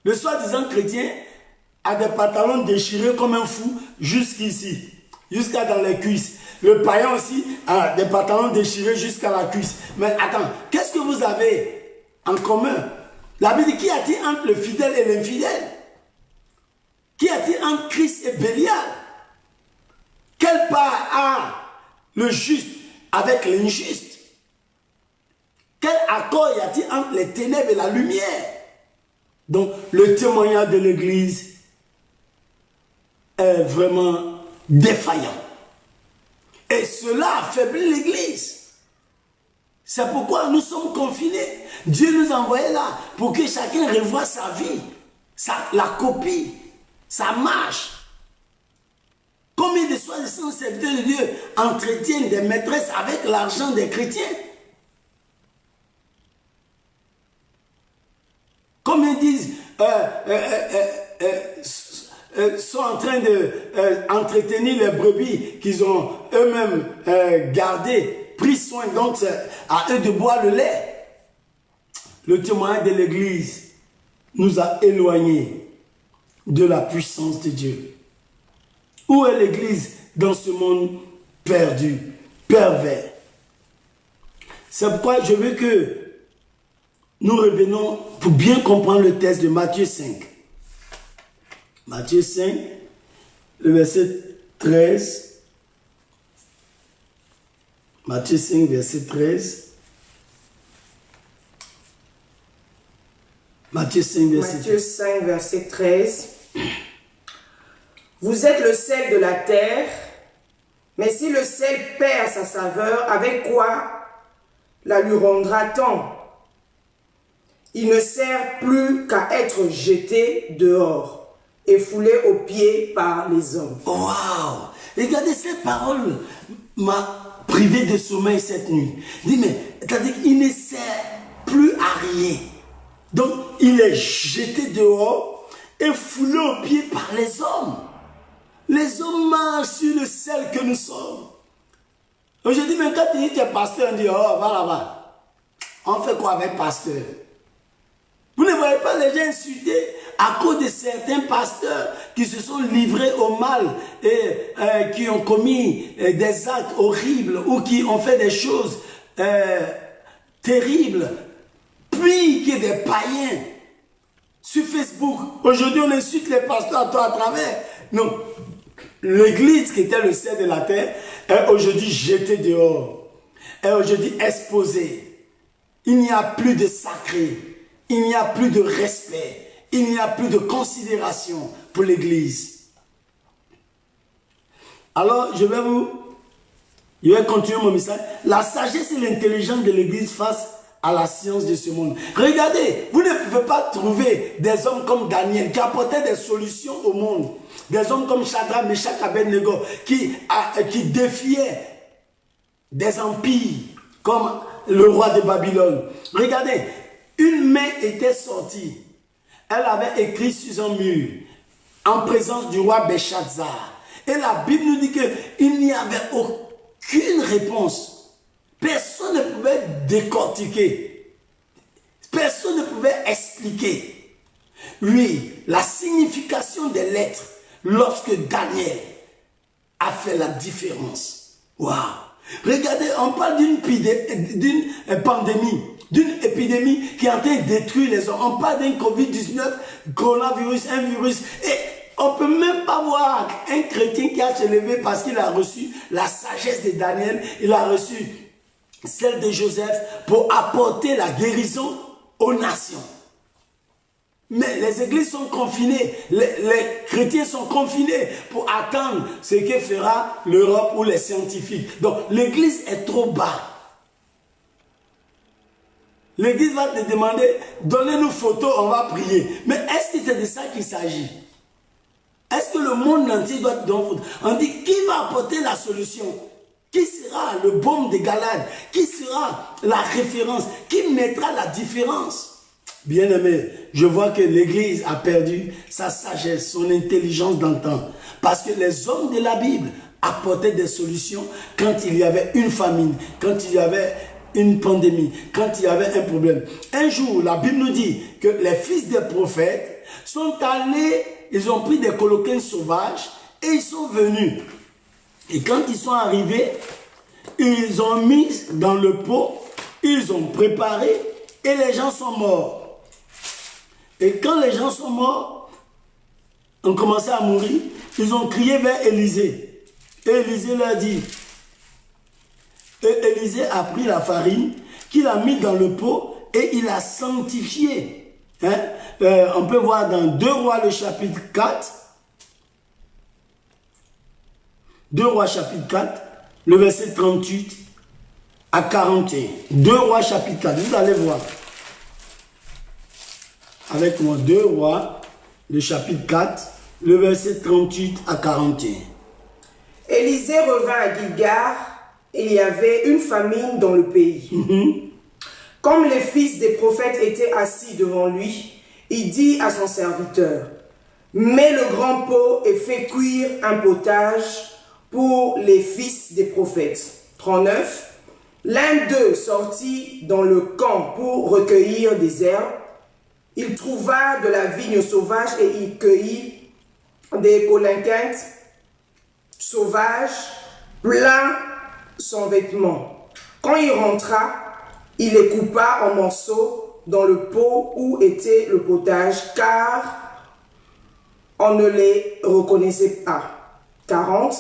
Le soi-disant chrétien a des pantalons déchirés comme un fou jusqu'ici. jusqu'à dans les cuisses. Le païen aussi a des pantalons déchirés jusqu'à la cuisse. Mais attends, qu'est-ce que vous avez en commun? La Bible dit, qu'y a-t-il entre le fidèle et l'infidèle? Qu'y a-t-il entre Christ et Bélial? Quelle part a le juste avec l'injuste? Quel accord y a-t-il entre les ténèbres et la lumière? Donc, le témoignage de l'Église est vraiment défaillant. Et cela affaiblit l'Église. C'est pourquoi nous sommes confinés. Dieu nous a envoyés là pour que chacun revoie sa vie, la copie, sa marche. Combien de soi-disant serviteurs de Dieu entretiennent des maîtresses avec l'argent des chrétiens? Combien disent sont en train d'entretenir les brebis qu'ils ont eux-mêmes gardées, pris soin, donc à eux de boire le lait. Le témoignage de l'Église nous a éloignés de la puissance de Dieu. Où est l'Église dans ce monde perdu, pervers? C'est pourquoi je veux que nous revenons pour bien comprendre le texte de Matthieu 5. Matthieu 5, le verset 13. Matthieu 5, verset 13. Matthieu 5, verset 13. Matthieu 5, verset 13. Vous êtes le sel de la terre, mais si le sel perd sa saveur, avec quoi la lui rendra-t-on? Il ne sert plus qu'à être jeté dehors et foulé aux pieds par les hommes. Waouh! Regardez, cette parole m'a privé de sommeil cette nuit. Dis, mais c'est-à-dire qu'il ne sert plus à rien. Donc, il est jeté dehors et foulé aux pieds par les hommes. Les hommes marchent sur le sel que nous sommes. Aujourd'hui, même quand tu dis que tu es pasteur, on dit, oh, va là-bas. On fait quoi avec pasteur? Vous ne voyez pas les gens insultés à cause de certains pasteurs qui se sont livrés au mal et qui ont commis des actes horribles ou qui ont fait des choses terribles, puis que des païens sur Facebook. Aujourd'hui, on insulte les pasteurs à toi à travers. Non. L'église qui était le sel de la terre est aujourd'hui jetée dehors, est aujourd'hui exposée. Il n'y a plus de sacré, il n'y a plus de respect, il n'y a plus de considération pour l'église. Alors, je vais continuer mon message. La sagesse et l'intelligence de l'église face à la science de ce monde. Regardez, vous ne pouvez pas trouver des hommes comme Daniel qui apportaient des solutions au monde. Des hommes comme Shadrach, Meshach, Abednego qui défiaient des empires comme le roi de Babylone. Regardez, une main était sortie. Elle avait écrit sur un mur en présence du roi Belshazzar. Et la Bible nous dit qu'il n'y avait aucune réponse. Personne ne pouvait décortiquer. Personne ne pouvait expliquer. Oui, la signification des lettres lorsque Daniel a fait la différence. Waouh! Regardez, on parle d'une pandémie, d'une épidémie qui est en train de détruire les hommes. On parle d'un Covid-19, coronavirus, un virus. Et on ne peut même pas voir un chrétien qui a se levé parce qu'il a reçu la sagesse de Daniel. Il a reçu celle de Joseph pour apporter la guérison aux nations. Mais les églises sont confinées, les chrétiens sont confinés pour attendre ce que fera l'Europe ou les scientifiques. Donc l'église est trop bas. L'église va te demander, donnez-nous photos, on va prier. Mais est-ce que c'est de ça qu'il s'agit? Est-ce que le monde entier doit te donner photos? On dit, qui va apporter la solution? Qui sera le baume de Galade? Qui sera la référence? Qui mettra la différence? Bien-aimé, je vois que l'Église a perdu sa sagesse, son intelligence d'antan. Parce que les hommes de la Bible apportaient des solutions quand il y avait une famine, quand il y avait une pandémie, quand il y avait un problème. Un jour, la Bible nous dit que les fils des prophètes sont allés, ils ont pris des coloquins sauvages et ils sont venus Et quand ils sont arrivés, ils ont mis dans le pot, ils ont préparé et les gens sont morts. Et quand les gens sont morts, ont commencé à mourir, ils ont crié vers Élisée. Et Élisée leur dit, et Élisée a pris la farine qu'il a mis dans le pot et il a sanctifié. Hein? On peut voir dans 2 Rois le chapitre 4, 2 Rois chapitre 4, le verset 38 à 41. 2 Rois chapitre 4, vous allez voir. Avec moi, 2 Rois, le chapitre 4, le verset 38 à 41. Élisée revint à Gilgal, et il y avait une famine dans le pays. Comme les fils des prophètes étaient assis devant lui, il dit à son serviteur, « Mets le grand pot et fais cuire un potage pour les fils des prophètes. » 39. L'un d'eux sortit dans le camp pour recueillir des herbes. Il trouva de la vigne sauvage et il cueillit des colinquintes sauvages, plein son vêtement. Quand il rentra, il les coupa en morceaux dans le pot où était le potage, car on ne les reconnaissait pas. 40.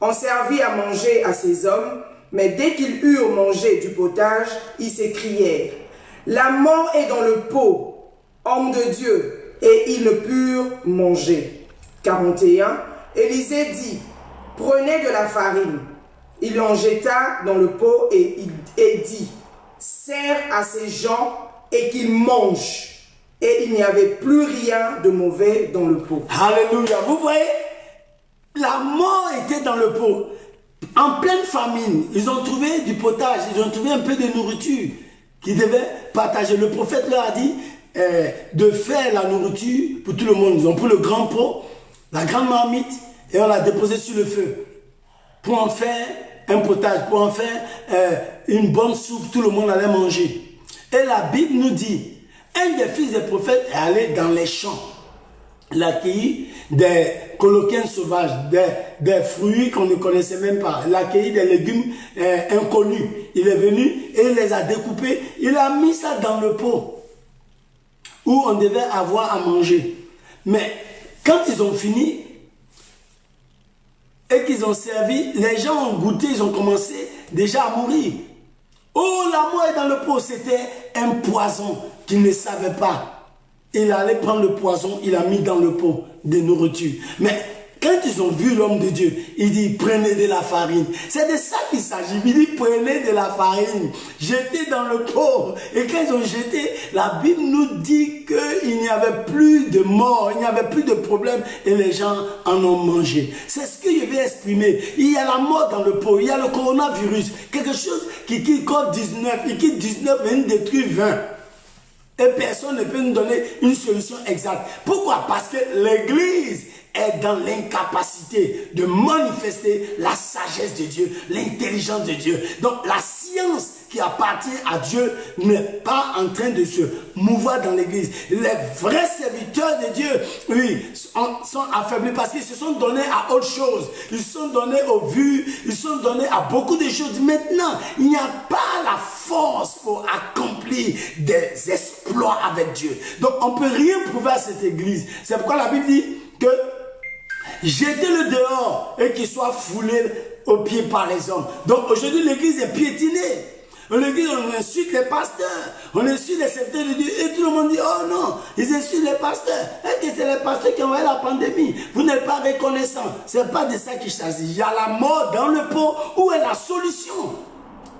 On servit à manger à ces hommes, mais dès qu'ils eurent mangé du potage, ils s'écrièrent, « La mort est dans le pot, homme de Dieu, et ils ne purent manger. » 41. Élisée dit, « Prenez de la farine. » Il en jeta dans le pot et dit, « Sers à ces gens et qu'ils mangent. » Et il n'y avait plus rien de mauvais dans le pot. Alléluia. Vous voyez, la mort était dans le pot. En pleine famine, ils ont trouvé du potage, ils ont trouvé un peu de nourriture qu'ils devaient partager. Le prophète leur a dit de faire la nourriture pour tout le monde. Ils ont pris le grand pot, la grande marmite, et on l'a déposé sur le feu pour en faire un potage, pour en faire une bonne soupe, tout le monde allait manger. Et la Bible nous dit, un des fils des prophètes est allé dans les champs. Il a cueilli des coloquins sauvages, des fruits qu'on ne connaissait même pas. Il a cueilli des légumes inconnus. Il est venu et il les a découpés. Il a mis ça dans le pot où on devait avoir à manger. Mais quand ils ont fini et qu'ils ont servi, les gens ont goûté, ils ont commencé déjà à mourir. Oh, la mort est dans le pot. C'était un poison qu'ils ne savaient pas. Il allait prendre le poison, il a mis dans le pot de nourriture. Mais quand ils ont vu l'homme de Dieu, il dit, prenez de la farine. C'est de ça qu'il s'agit. Il dit, prenez de la farine, jetez dans le pot. Et quand ils ont jeté, la Bible nous dit qu'il n'y avait plus de mort, il n'y avait plus de problème et les gens en ont mangé. C'est ce que je vais exprimer. Il y a la mort dans le pot, il y a le coronavirus, quelque chose qui quitte COVID-19, il quitte 19 et il détruit 20. Et personne ne peut nous donner une solution exacte. Pourquoi? Parce que l'Église est dans l'incapacité de manifester la sagesse de Dieu, l'intelligence de Dieu. Donc la science qui appartient à Dieu n'est pas en train de se mouvoir dans l'Église. Les vrais serviteurs de Dieu, oui, sont affaiblis parce qu'ils se sont donnés à autre chose. Ils se sont donnés aux vues, ils se sont donnés à beaucoup de choses. Maintenant, il n'y a pas la force pour accomplir des exploits avec Dieu. Donc on ne peut rien prouver à cette Église. C'est pourquoi la Bible dit que jetez-le dehors et qu'il soit foulé aux pieds par les hommes. Donc aujourd'hui, l'Église est piétinée. L'église, on insulte les pasteurs, on insulte les serviteurs de Dieu et tout le monde dit, oh non, ils insultent les pasteurs. Est-ce que c'est les pasteurs qui ont envoyé la pandémie? Vous n'êtes pas reconnaissant. Ce n'est pas de ça qu'il s'agit. Il y a la mort dans le pot. Où est la solution?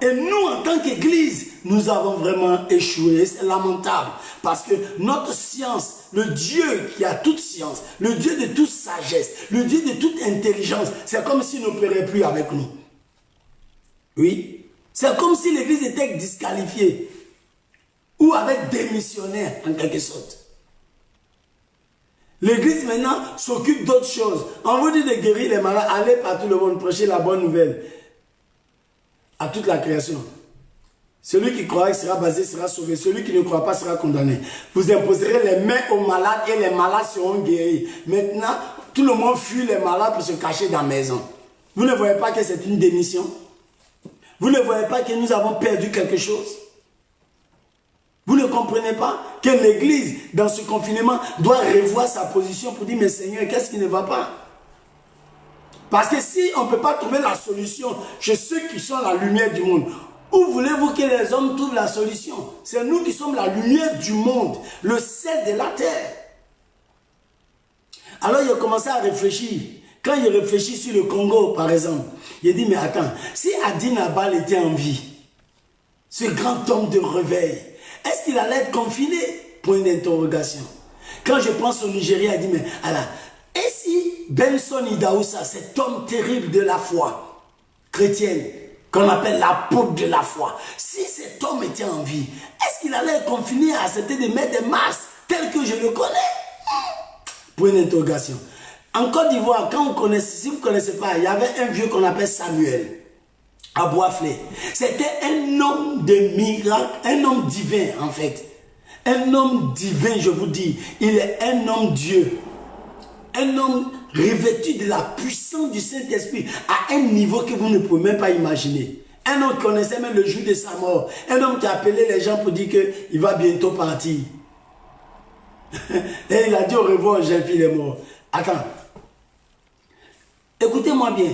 Et nous, en tant qu'Église, nous avons vraiment échoué. C'est lamentable. Parce que notre science, le Dieu qui a toute science, le Dieu de toute sagesse, le Dieu de toute intelligence, c'est comme s'il n'opérait plus avec nous. Oui. C'est comme si l'Église était disqualifiée. Ou avec des missionnaires, en quelque sorte. L'Église maintenant s'occupe d'autres choses. On vous dit de guérir les malades, allez par tout le monde, prêcher la bonne nouvelle à toute la création. Celui qui croit sera basé, sera sauvé. Celui qui ne croit pas sera condamné. Vous imposerez les mains aux malades et les malades seront guéris. Maintenant, tout le monde fuit les malades pour se cacher dans la maison. Vous ne voyez pas que c'est une démission? Vous ne voyez pas que nous avons perdu quelque chose? Vous ne comprenez pas que l'Église, dans ce confinement, doit revoir sa position pour dire, mais Seigneur, qu'est-ce qui ne va pas? Parce que si on ne peut pas trouver la solution chez ceux qui sont la lumière du monde, où voulez-vous que les hommes trouvent la solution? C'est nous qui sommes la lumière du monde, le sel de la terre. Alors il a commencé à réfléchir. Quand il réfléchit sur le Congo, par exemple, il a dit, mais attends, si Adi Nabal était en vie, ce grand homme de réveil, est-ce qu'il allait être confiné? Point d'interrogation. Quand je pense au Nigeria, il dit, mais alors, et si Benson Idaoussa, cet homme terrible de la foi chrétienne, qu'on appelle l'apôtre de la foi, si cet homme était en vie, est-ce qu'il allait être confiné à accepter de mettre des masques tels que je le connais? Point d'interrogation. En Côte d'Ivoire, quand on connaît, si vous ne connaissez pas, il y avait un vieux qu'on appelle Samuel, à Boisflé. C'était un homme de miracle, un homme divin en fait. Un homme divin, je vous dis. Il est un homme Dieu. Un homme revêtu de la puissance du Saint-Esprit à un niveau que vous ne pouvez même pas imaginer. Un homme qui connaissait même le jour de sa mort. Un homme qui appelait les gens pour dire qu'il va bientôt partir. Et il a dit au revoir, Jean-Phil est mort. Attends. Écoutez-moi bien.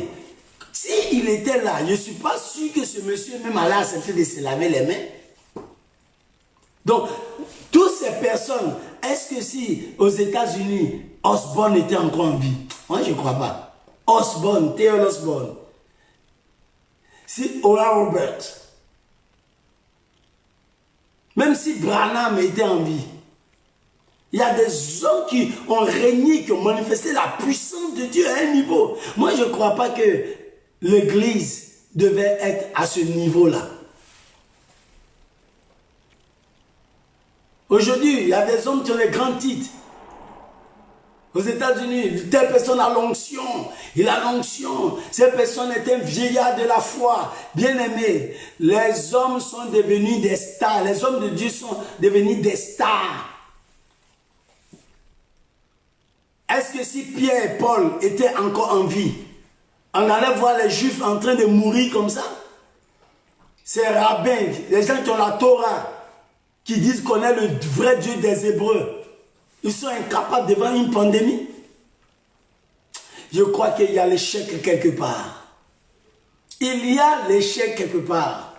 S'il était là, je ne suis pas sûr que ce monsieur même allait accepter de se laver les mains. Donc, toutes ces personnes, est-ce que si aux États-Unis, Osborne était encore en vie? Moi, je ne crois pas. Osborne, Theo Osborne. Si Oral Roberts, même si Branham était en vie, il y a des hommes qui ont régné, qui ont manifesté la puissance de Dieu à un niveau. Moi, je ne crois pas que l'Église devait être à ce niveau-là. Aujourd'hui, il y a des hommes qui ont les grands titres. Aux États-Unis, telle personne a l'onction. Il a l'onction. Cette personne est un vieillard de la foi. Bien-aimé, les hommes sont devenus des stars. Les hommes de Dieu sont devenus des stars. Est-ce que si Pierre et Paul étaient encore en vie, on allait voir les Juifs en train de mourir comme ça? Ces rabbins, les gens qui ont la Torah, qui disent qu'on est le vrai Dieu des Hébreux, ils sont incapables devant une pandémie? Je crois qu'il y a l'échec quelque part. Il y a l'échec quelque part.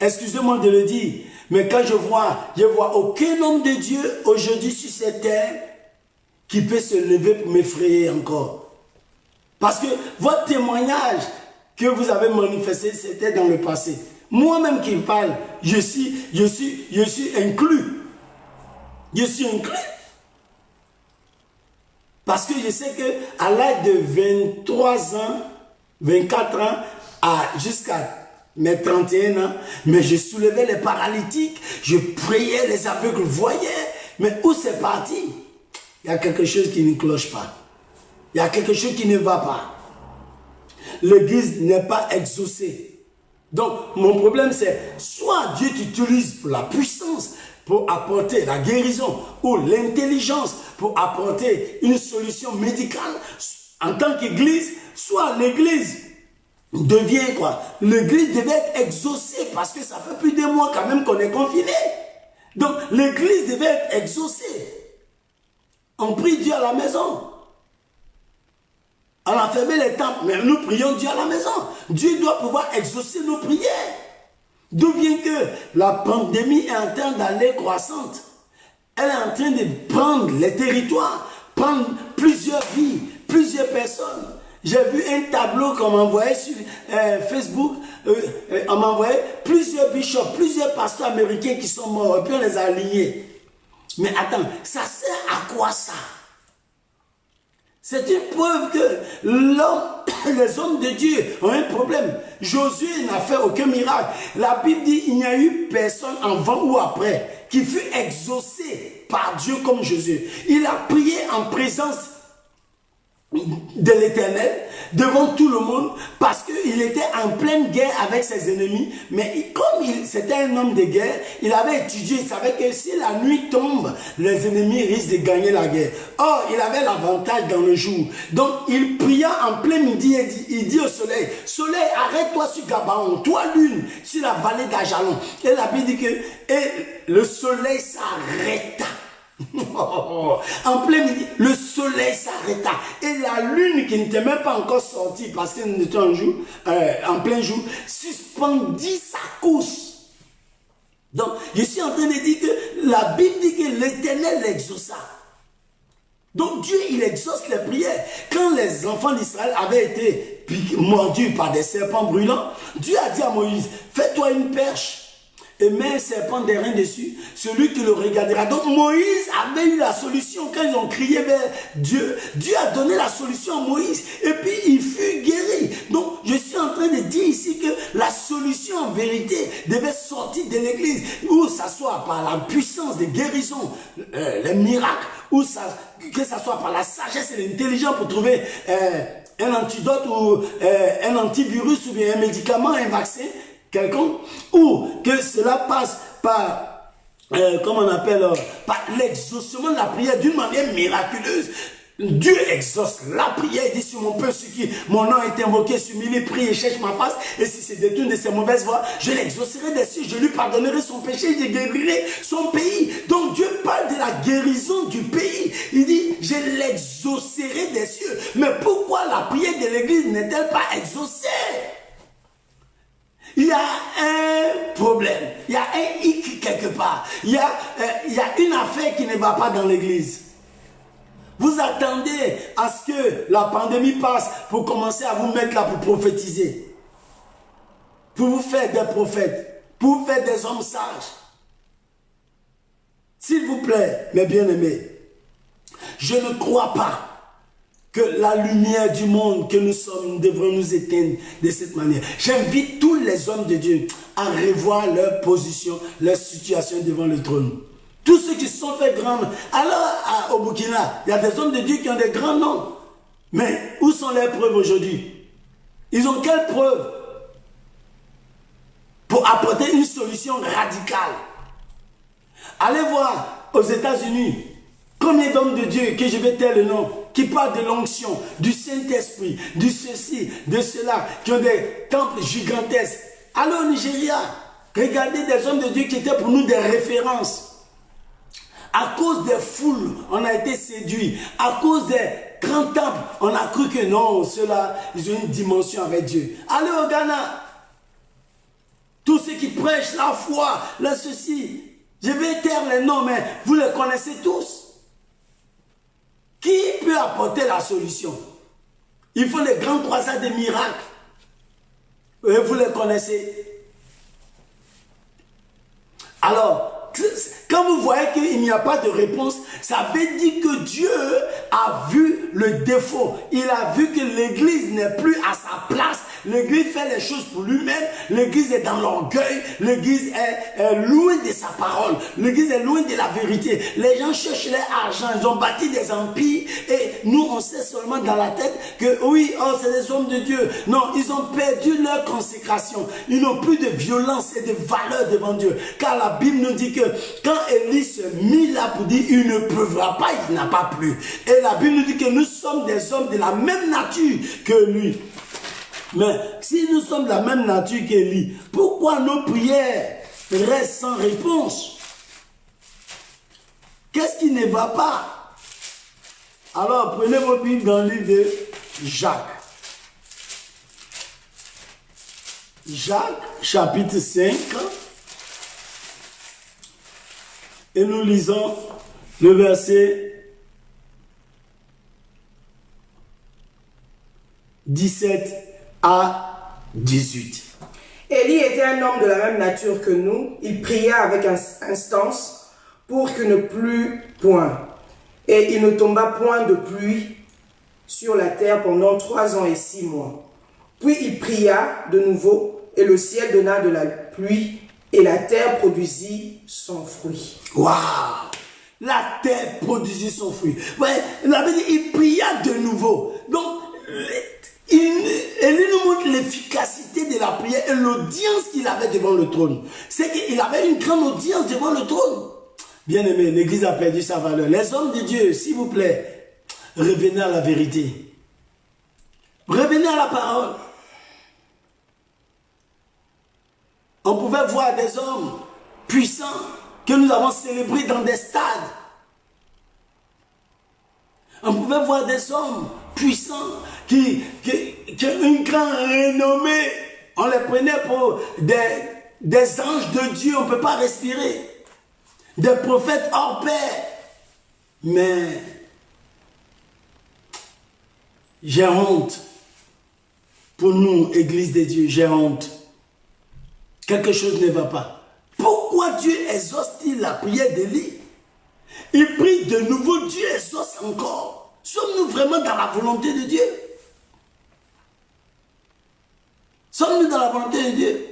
Excusez-moi de le dire, mais quand je vois aucun homme de Dieu aujourd'hui sur cette terre qui peut se lever pour m'effrayer encore. Parce que votre témoignage que vous avez manifesté, c'était dans le passé. Moi-même qui parle, je suis inclus. Je suis inclus. Parce que je sais qu'à l'âge de 23 ans, 24 ans, jusqu'à mes 31 ans, mais je soulevais les paralytiques, je priais, les aveugles voyaient. Mais où c'est parti? Il y a quelque chose qui ne cloche pas. Il y a quelque chose qui ne va pas. L'Église n'est pas exaucée. Donc, mon problème, c'est soit Dieu t'utilise pour la puissance, pour apporter la guérison, ou l'intelligence, pour apporter une solution médicale en tant qu'Église, soit l'Église devient quoi? L'Église devait être exaucée parce que ça fait plus de mois quand même qu'on est confiné. Donc, l'Église devait être exaucée. On prie Dieu à la maison. On a fermé les temples, mais nous prions Dieu à la maison. Dieu doit pouvoir exaucer nos prières. D'où vient que la pandémie est en train d'aller croissante. Elle est en train de prendre les territoires, prendre plusieurs vies, plusieurs personnes. J'ai vu un tableau qu'on m'a envoyé sur Facebook. On m'a envoyé plusieurs bishops, plusieurs pasteurs américains qui sont morts. Et puis on les a alignés. Mais attends, ça sert à quoi ça? C'est une preuve que les hommes de Dieu ont un problème. Josué n'a fait aucun miracle. La Bible dit qu'il n'y a eu personne avant ou après qui fut exaucé par Dieu comme Josué. Il a prié en présence de l'Éternel devant tout le monde parce qu'il était en pleine guerre avec ses ennemis. Mais comme c'était un homme de guerre, il avait étudié, il savait que si la nuit tombe, les ennemis risquent de gagner la guerre. Or, il avait l'avantage dans le jour. Donc, il pria en plein midi et il dit au soleil, soleil, arrête-toi sur Gabaon, toi lune, sur la vallée d'Ajalon. Et la Bible dit que le soleil s'arrêta. En plein midi, le soleil s'arrêta et la lune qui n'était même pas encore sortie parce qu'elle était en plein jour, suspendit sa course. Donc, je suis en train de dire que la Bible dit que l'Éternel l'exauça. Donc, Dieu, il exauce les prières. Quand les enfants d'Israël avaient été mordus par des serpents brûlants, Dieu a dit à Moïse, fais-toi une perche et mets un serpent d'airain dessus, celui qui le regardera. Donc Moïse avait eu la solution quand ils ont crié vers Dieu. Dieu a donné la solution à Moïse et puis il fut guéri. Donc je suis en train de dire ici que la solution en vérité devait sortir de l'église, ou ça soit par la puissance de guérison, les miracles, ou que ça soit par la sagesse et l'intelligence pour trouver un antidote ou un antivirus ou bien un médicament, un vaccin quelconque, ou que cela passe par, comment on appelle, par l'exaucement de la prière d'une manière miraculeuse. Dieu exauce la prière. Il dit sur mon peuple, sur qui mon nom est invoqué, sur lui, il prie et cherche ma face. Et si c'est détourne de ses mauvaises voies, je l'exaucerai des cieux, je lui pardonnerai son péché, je guérirai son pays. Donc Dieu parle de la guérison du pays. Il dit, je l'exaucerai des cieux. Mais pourquoi la prière de l'église n'est-elle pas exaucée? Il y a un problème, il y a un hic quelque part, il y a une affaire qui ne va pas dans l'église. Vous attendez à ce que la pandémie passe pour commencer à vous mettre là pour prophétiser, pour vous faire des prophètes, pour vous faire des hommes sages. S'il vous plaît, mes bien-aimés, je ne crois pas que la lumière du monde que nous sommes, nous devrons nous éteindre de cette manière. J'invite tous les hommes de Dieu à revoir leur position, leur situation devant le trône. Tous ceux qui se sont fait grands. Alors, au Burkina, il y a des hommes de Dieu qui ont des grands noms. Mais où sont leurs preuves aujourd'hui? Ils ont quelles preuves pour apporter une solution radicale? Allez voir aux États-Unis. Combien d'hommes de Dieu, que je vais taire le nom, qui parlent de l'onction, du Saint-Esprit, du ceci, de cela, qui ont des temples gigantesques. Allez au Nigeria, regardez des hommes de Dieu qui étaient pour nous des références. À cause des foules, on a été séduits. À cause des grands temples, on a cru que non, ceux-là, ils ont une dimension avec Dieu. Allez au Ghana. Tous ceux qui prêchent la foi, la ceci. Je vais taire les noms, mais vous les connaissez tous. Qui peut apporter la solution? Il faut les grands croisades des miracles. Et vous les connaissez. Alors, quand vous voyez qu'il n'y a pas de réponse, ça veut dire que Dieu a vu le défaut. Il a vu que l'église n'est plus à sa place. L'église fait les choses pour lui-même. L'église est dans l'orgueil. L'église est loin de sa parole. L'église est loin de la vérité. Les gens cherchent leur argent. Ils ont bâti des empires. Et nous, on sait seulement dans la tête que oui, oh, c'est des hommes de Dieu. Non, ils ont perdu leur consécration. Ils n'ont plus de violence et de valeur devant Dieu. Car la Bible nous dit que quand Élie se mit là pour dire il ne pleuvra pas, il n'a pas plu. Et la Bible nous dit que nous sommes des hommes de la même nature que lui. Mais si nous sommes de la même nature qu'Élie, pourquoi nos prières restent sans réponse? Qu'est-ce qui ne va pas? Alors prenez vos Bibles dans le livre de Jacques. Jacques, chapitre 5. Et nous lisons le verset 17 à 18. Élie était un homme de la même nature que nous. Il pria avec instance pour qu'il ne plût point. Et il ne tomba point de pluie sur la terre pendant 3 ans et 6 mois. Puis il pria de nouveau, et le ciel donna de la pluie, et la terre produisit son fruit. Waouh! La terre produisit son fruit. Ouais, la Bible dit, il pria de nouveau. Donc, Élie nous montre l'efficacité de la prière et l'audience qu'il avait devant le trône. C'est qu'il avait une grande audience devant le trône. Bien aimé, l'Église a perdu sa valeur. Les hommes de Dieu, s'il vous plaît, revenez à la vérité. Revenez à la parole. On pouvait voir des hommes puissants que nous avons célébrés dans des stades. On pouvait voir des hommes puissants qui ont une grande renommée. On les prenait pour des anges de Dieu, on ne peut pas respirer. Des prophètes hors pair. Mais j'ai honte. Pour nous, Église de Dieu, j'ai honte. Quelque chose ne va pas. Pourquoi Dieu exauce-t-il la prière d'Élie? Il prie de nouveau, Dieu exauce encore. Sommes-nous vraiment dans la volonté de Dieu? Sommes-nous dans la volonté de Dieu?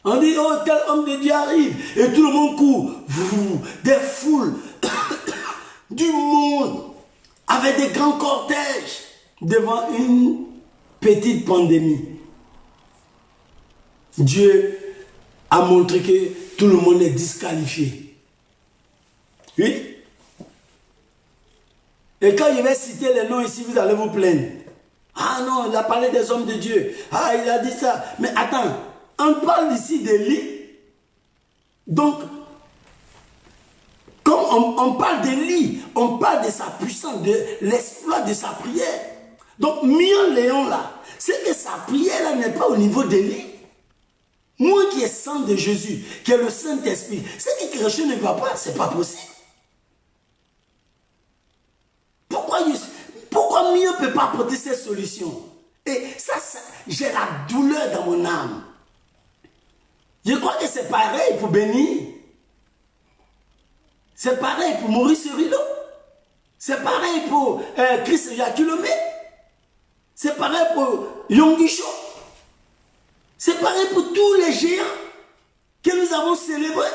On dit, oh, tel homme de Dieu arrive, et tout le monde court. Des foules, du monde, avec des grands cortèges, devant une petite pandémie. Dieu a montré que tout le monde est disqualifié. Oui. Et quand je vais citer les noms ici, vous allez vous plaindre. Ah non, il a parlé des hommes de Dieu. Ah, il a dit ça. Mais attends, on parle ici d'Élie. Donc, comme on parle d'Élie, on parle de sa puissance, de l'exploit de sa prière. Donc, Mian Léon là, c'est que sa prière là n'est pas au niveau d'Élie. Moi qui est sang de Jésus, qui est le Saint-Esprit, c'est que quelque chose ne va pas, c'est pas possible. Pourquoi Mian ne peut pas apporter cette solution? Et ça j'ai la douleur dans mon âme. Je crois que c'est pareil pour Béni. C'est pareil pour Maurice Rilo. C'est pareil pour Chris Yakulomé. C'est pareil pour Yongisho. C'est pareil pour tous les géants que nous avons célébrés.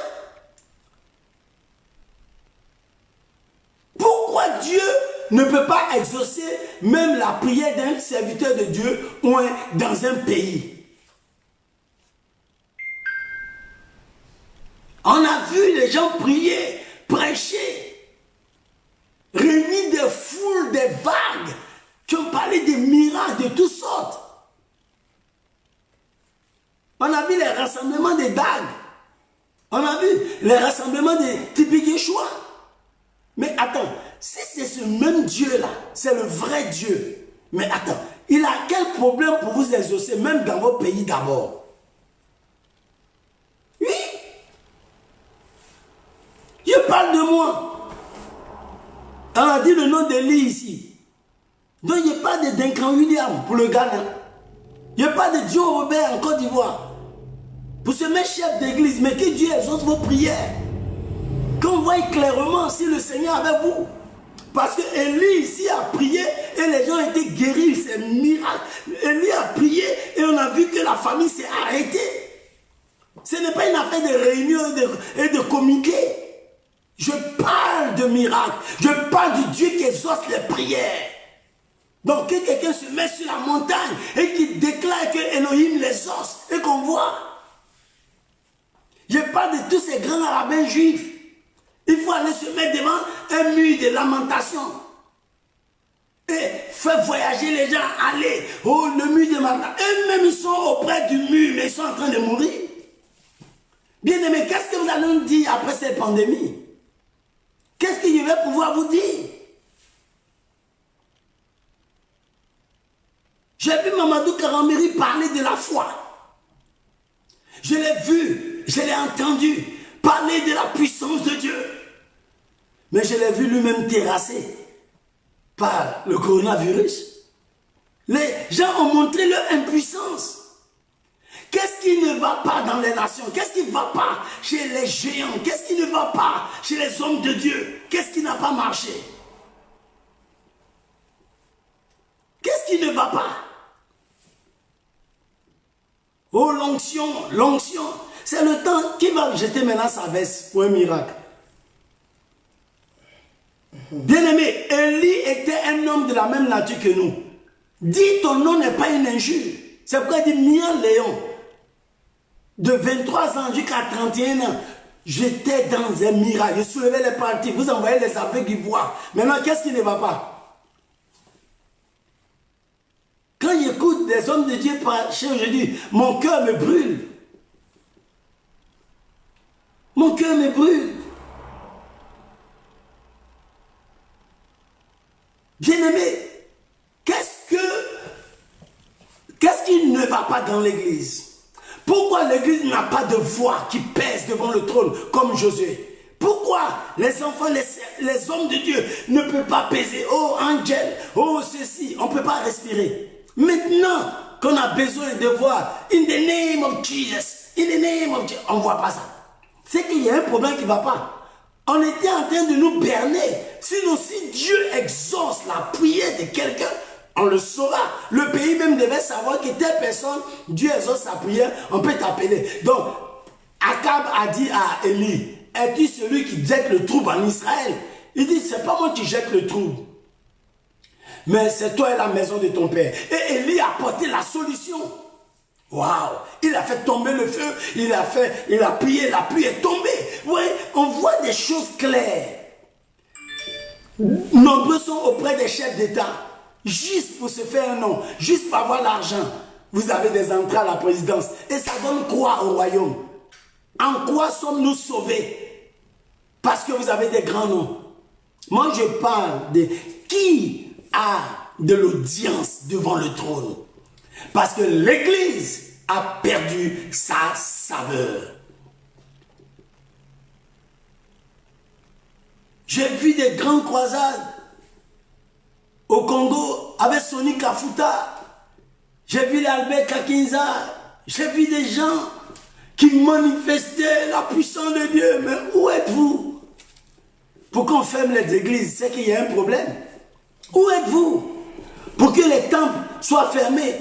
Pourquoi Dieu ne peut pas exaucer même la prière d'un serviteur de Dieu ou dans un pays? On a vu les gens prier, prêcher, réunir des foules, des vagues, qui ont parlé des miracles de toutes sortes. On a vu les rassemblements des dagues. On a vu les rassemblements des typiques Yeshua. Mais attends, si c'est ce même Dieu-là, c'est le vrai Dieu. Mais attends, il a quel problème pour vous exaucer, même dans vos pays d'abord? Oui. Je parle de moi. On a dit le nom d'Élie ici. Donc il n'y a pas de Duncan William pour le Ghana. Il n'y a pas de Joe Robert en Côte d'Ivoire. Pour ce même chef d'église, mais que Dieu exauce vos prières. Qu'on voit clairement si le Seigneur est avec vous. Parce que Élie ici a prié et les gens ont été guéris, c'est un miracle. Élie a prié et on a vu que la famille s'est arrêtée. Ce n'est pas une affaire de réunion et de comité. Je parle de miracle. Je parle du Dieu qui exauce les prières. Donc que quelqu'un se met sur la montagne et qui déclare que Elohim les exauce et qu'on voit. Je parle de tous ces grands rabbins juifs. Il faut aller se mettre devant un mur de lamentation. Et faire voyager les gens, aller au mur de lamentation. Eux-mêmes, ils sont auprès du mur, mais ils sont en train de mourir. Bien aimé, qu'est-ce que vous allez nous dire après cette pandémie? Qu'est-ce que je vais pouvoir vous dire? J'ai vu Mamadou Karambiri parler de la foi. Je l'ai vu, je l'ai entendu parler de la puissance de Dieu. Mais je l'ai vu lui-même terrassé par le coronavirus. Les gens ont montré leur impuissance. Qu'est-ce qui ne va pas dans les nations? Qu'est-ce qui ne va pas chez les géants? Qu'est-ce qui ne va pas chez les hommes de Dieu? Qu'est-ce qui n'a pas marché? Qu'est-ce qui ne va pas? Oh, l'onction, l'onction. C'est le temps qui va jeter maintenant sa veste pour un miracle. Bien-aimé, Élie était un homme de la même nature que nous. Dis ton nom n'est pas une injure. C'est pourquoi il dit Mien Léon. De 23 ans jusqu'à 31 ans, j'étais dans un miracle. Je soulevais les parties. Vous envoyez les aveugles qui voient. Maintenant, qu'est-ce qui ne va pas? Quand j'écoute des hommes de Dieu parler, je dis, mon cœur me brûle. Mon cœur me brûle. Bien-aimé, qu'est-ce qui ne va pas dans l'église? Pourquoi l'église n'a pas de voix qui pèse devant le trône comme Josué? Pourquoi les enfants, les hommes de Dieu ne peuvent pas peser? Oh, angel, oh, ceci, on ne peut pas respirer. Maintenant qu'on a besoin de voir, in the name of Jesus, in the name of Jesus, on ne voit pas ça. C'est qu'il y a un problème qui ne va pas. On était en train de nous berner. Sinon, si Dieu exauce la prière de quelqu'un, on le saura. Le pays même devait savoir que telle personne, Dieu exauce sa prière, on peut t'appeler. Donc, Akab a dit à Élie, es-tu celui qui jette le trouble en Israël? Il dit, c'est pas moi qui jette le trouble, mais c'est toi et la maison de ton père. Et Élie a apporté la solution. Waouh! Il a fait tomber le feu, il a prié, la pluie est tombée. Vous voyez, on voit des choses claires. Nombreux sont auprès des chefs d'État, juste pour se faire un nom, juste pour avoir l'argent. Vous avez des entrées à la présidence. Et ça donne quoi au royaume? En quoi sommes-nous sauvés? Parce que vous avez des grands noms. Moi, je parle de qui a de l'audience devant le trône. Parce que l'Église a perdu sa saveur. J'ai vu des grandes croisades au Congo avec Sonny Kafuta. J'ai vu l'Albert Kakinza. J'ai vu des gens qui manifestaient la puissance de Dieu. Mais où êtes-vous? Pourquoi on ferme les églises? C'est qu'il y a un problème. Où êtes-vous? Pour que les temples soient fermés.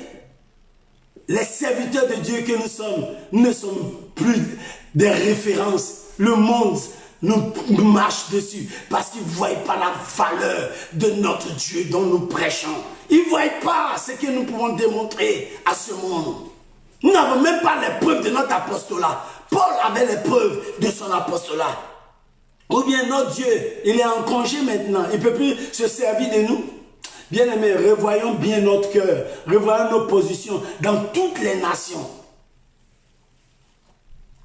Les serviteurs de Dieu que nous sommes ne sommes plus des références. Le monde nous marche dessus parce qu'ils ne voient pas la valeur de notre Dieu dont nous prêchons. Ils ne voient pas ce que nous pouvons démontrer à ce monde. Nous n'avons même pas les preuves de notre apostolat. Paul avait les preuves de son apostolat. Ou bien notre Dieu, il est en congé maintenant. Il ne peut plus se servir de nous. Bien-aimés, revoyons bien notre cœur, revoyons nos positions dans toutes les nations.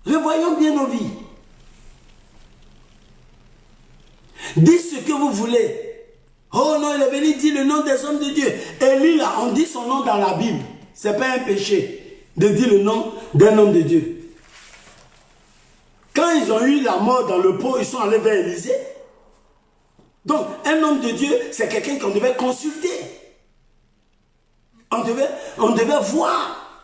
Revoyons bien nos vies. Dites ce que vous voulez. Oh non, il est venu dire le nom des hommes de Dieu. Élie, là, on dit son nom dans la Bible. Ce n'est pas un péché de dire le nom d'un homme de Dieu. Quand ils ont eu la mort dans le pot, ils sont allés vers Élisée. Donc, un homme de Dieu, c'est quelqu'un qu'on devait consulter. On devait voir.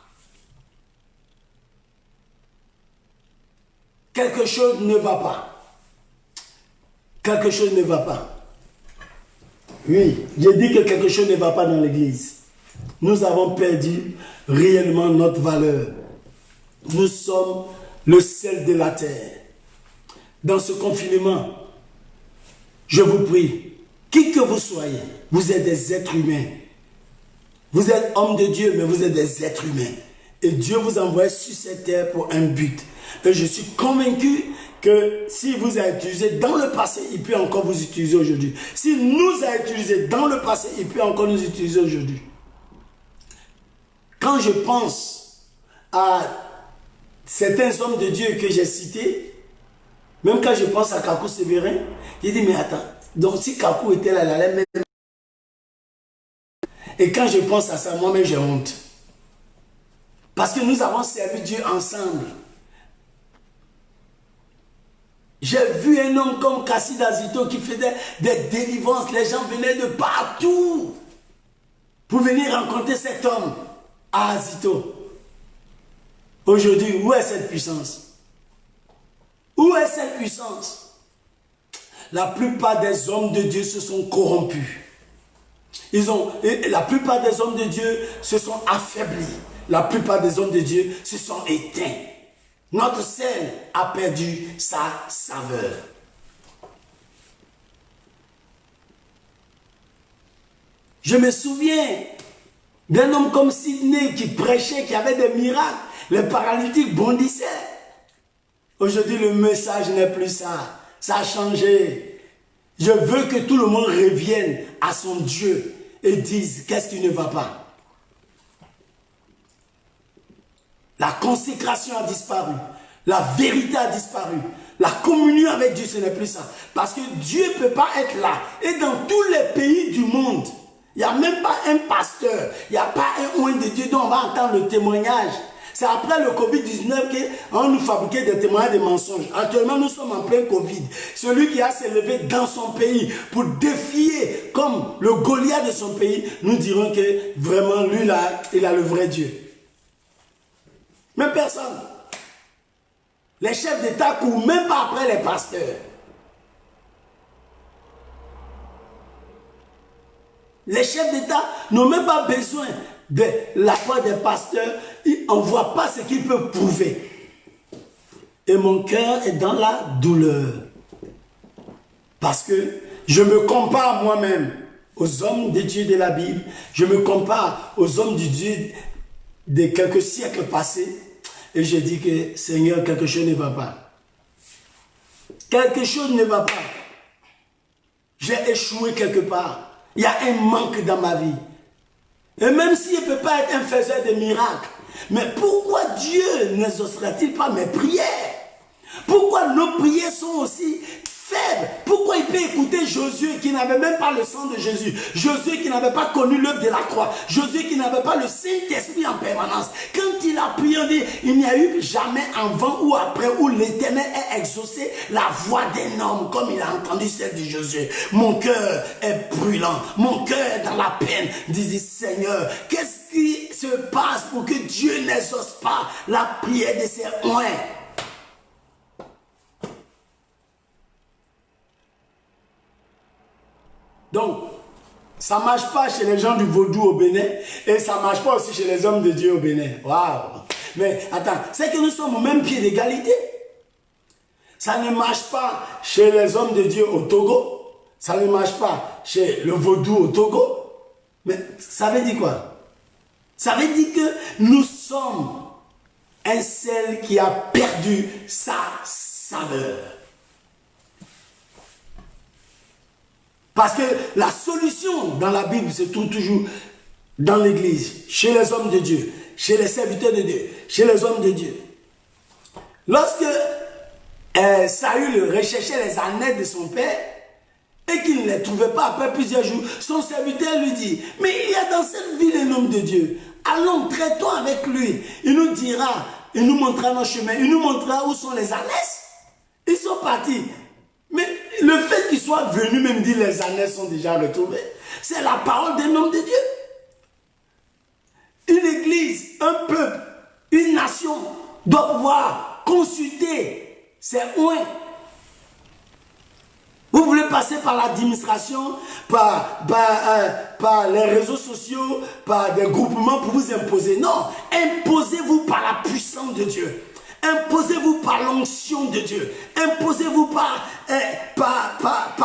Quelque chose ne va pas. Quelque chose ne va pas. Oui, j'ai dit que quelque chose ne va pas dans l'église. Nous avons perdu réellement notre valeur. Nous sommes le sel de la terre. Dans ce confinement, je vous prie, qui que vous soyez, vous êtes des êtres humains. Vous êtes hommes de Dieu, mais vous êtes des êtres humains. Et Dieu vous envoie sur cette terre pour un but. Et je suis convaincu que s'il vous a utilisé dans le passé, il peut encore vous utiliser aujourd'hui. S'il nous a utilisé dans le passé, il peut encore nous utiliser aujourd'hui. Quand je pense à certains hommes de Dieu que j'ai cités, même quand je pense à Kakou Sévérin, je dis, mais attends, donc si Kakou était là, il allait même... Et quand je pense à ça, moi-même j'ai honte. Parce que nous avons servi Dieu ensemble. J'ai vu un homme comme Kassid Azito qui faisait des délivrances. Les gens venaient de partout pour venir rencontrer cet homme à Azito. Aujourd'hui, où est cette puissance? Où est cette puissance? La plupart des hommes de Dieu se sont corrompus. La plupart des hommes de Dieu se sont affaiblis. La plupart des hommes de Dieu se sont éteints. Notre sel a perdu sa saveur. Je me souviens d'un homme comme Sidney qui prêchait, qui avait des miracles. Les paralytiques bondissaient. Aujourd'hui, le message n'est plus ça. Ça a changé. Je veux que tout le monde revienne à son Dieu et dise qu'est-ce qui ne va pas. La consécration a disparu. La vérité a disparu. La communion avec Dieu, ce n'est plus ça. Parce que Dieu ne peut pas être là. Et dans tous les pays du monde, il n'y a même pas un pasteur. Il n'y a pas un oint de Dieu dont on va entendre le témoignage. C'est après le Covid-19 qu'on nous fabriquait des témoignages de mensonges. Actuellement, nous sommes en plein Covid. Celui qui a s'élevé dans son pays pour défier comme le Goliath de son pays, nous dirons que vraiment, lui là, il a le vrai Dieu. Même personne. Les chefs d'État courent même pas après les pasteurs. Les chefs d'État n'ont même pas besoin de l'apport des pasteurs. Ils n'envoient pas ce qu'ils peuvent prouver. Et mon cœur est dans la douleur. Parce que je me compare moi-même aux hommes de Dieu de la Bible. Je me compare aux hommes du Dieu de quelques siècles passés. Et je dis que Seigneur, quelque chose ne va pas. Quelque chose ne va pas. J'ai échoué quelque part. Il y a un manque dans ma vie. Et même s'il ne peut pas être un faiseur de miracles, mais pourquoi Dieu n'exaucera-t-il pas mes prières? Pourquoi nos prières sont aussi faibles? Pourquoi il peut écouter Josué qui n'avait même pas le sang de Jésus? Josué qui n'avait pas connu l'œuvre de la croix. Josué qui n'avait pas le Saint-Esprit en permanence. Quand il a prié, on dit, il n'y a eu jamais avant ou après où l'Éternel ait exaucé la voix d'un homme comme il a entendu celle de Josué. Mon cœur est brûlant. Mon cœur est dans la peine. Dis, Seigneur, qu'est-ce qui se passe pour que Dieu n'exauce pas la prière de ses oints? Donc, ça ne marche pas chez les gens du vaudou au Bénin et ça ne marche pas aussi chez les hommes de Dieu au Bénin. Waouh! Mais attends, c'est que nous sommes au même pied d'égalité. Ça ne marche pas chez les hommes de Dieu au Togo. Ça ne marche pas chez le vaudou au Togo. Mais ça veut dire quoi? Ça veut dire que nous sommes un sel qui a perdu sa saveur. Parce que la solution dans la Bible se trouve toujours dans l'église, chez les hommes de Dieu, chez les serviteurs de Dieu, chez les hommes de Dieu. Lorsque Saül recherchait les annexes de son père et qu'il ne les trouvait pas après plusieurs jours, son serviteur lui dit, mais il y a dans cette ville un homme de Dieu, allons, traitons avec lui. Il nous dira, il nous montrera nos chemins, il nous montrera où sont les annexes. Ils sont partis. Mais le fait qu'ils soient venus même dire les annexes sont déjà retrouvées, c'est la parole d'un homme de Dieu. Une église, un peuple, une nation doit pouvoir consulter ses oints. Vous voulez passer par l'administration, par les réseaux sociaux, par des groupements pour vous imposer. Non, imposez-vous par la puissance de Dieu. Imposez-vous par l'onction de Dieu. Imposez-vous par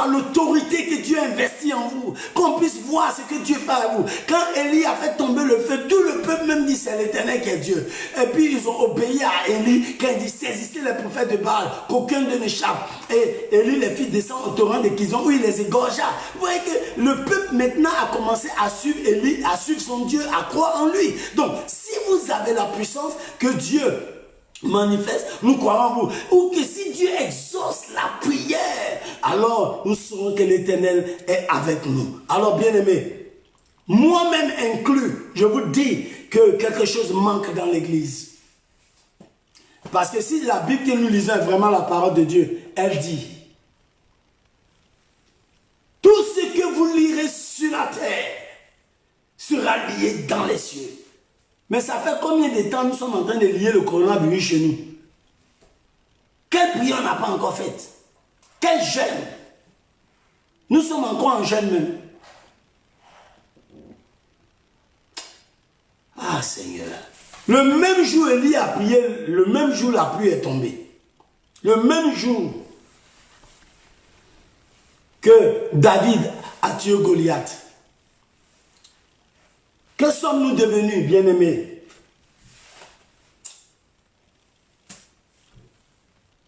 l'autorité que Dieu investit en vous. Qu'on puisse voir ce que Dieu fait à vous. Quand Élie a fait tomber le feu, tout le peuple même dit c'est l'Éternel qui est Dieu. Et puis ils ont obéi à Élie quand il dit saisissez les prophètes de Baal, qu'aucun d'eux n'échappe. Et Élie les fit descendre au torrent de Kizon où il les égorgea. Vous voyez que le peuple maintenant a commencé à suivre Élie, à suivre son Dieu, à croire en lui. Donc si vous avez la puissance que Dieu manifeste, nous croyons en vous. Ou que si Dieu exauce la prière, alors nous saurons que l'Éternel est avec nous. Alors bien aimé, moi-même inclus, je vous dis que quelque chose manque dans l'église. Parce que si la Bible que nous lisons est vraiment la parole de Dieu, elle dit, tout ce que vous lirez sur la terre sera lié dans les cieux. Mais ça fait combien de temps nous sommes en train de lier le coronavirus chez nous? Quelle prière on n'a pas encore faite? Quel jeûne? Nous sommes encore en jeûne même. Ah Seigneur. Le même jour Élie a prié, le même jour la pluie est tombée. Le même jour que David a tué Goliath. Que sommes-nous devenus, bien-aimés?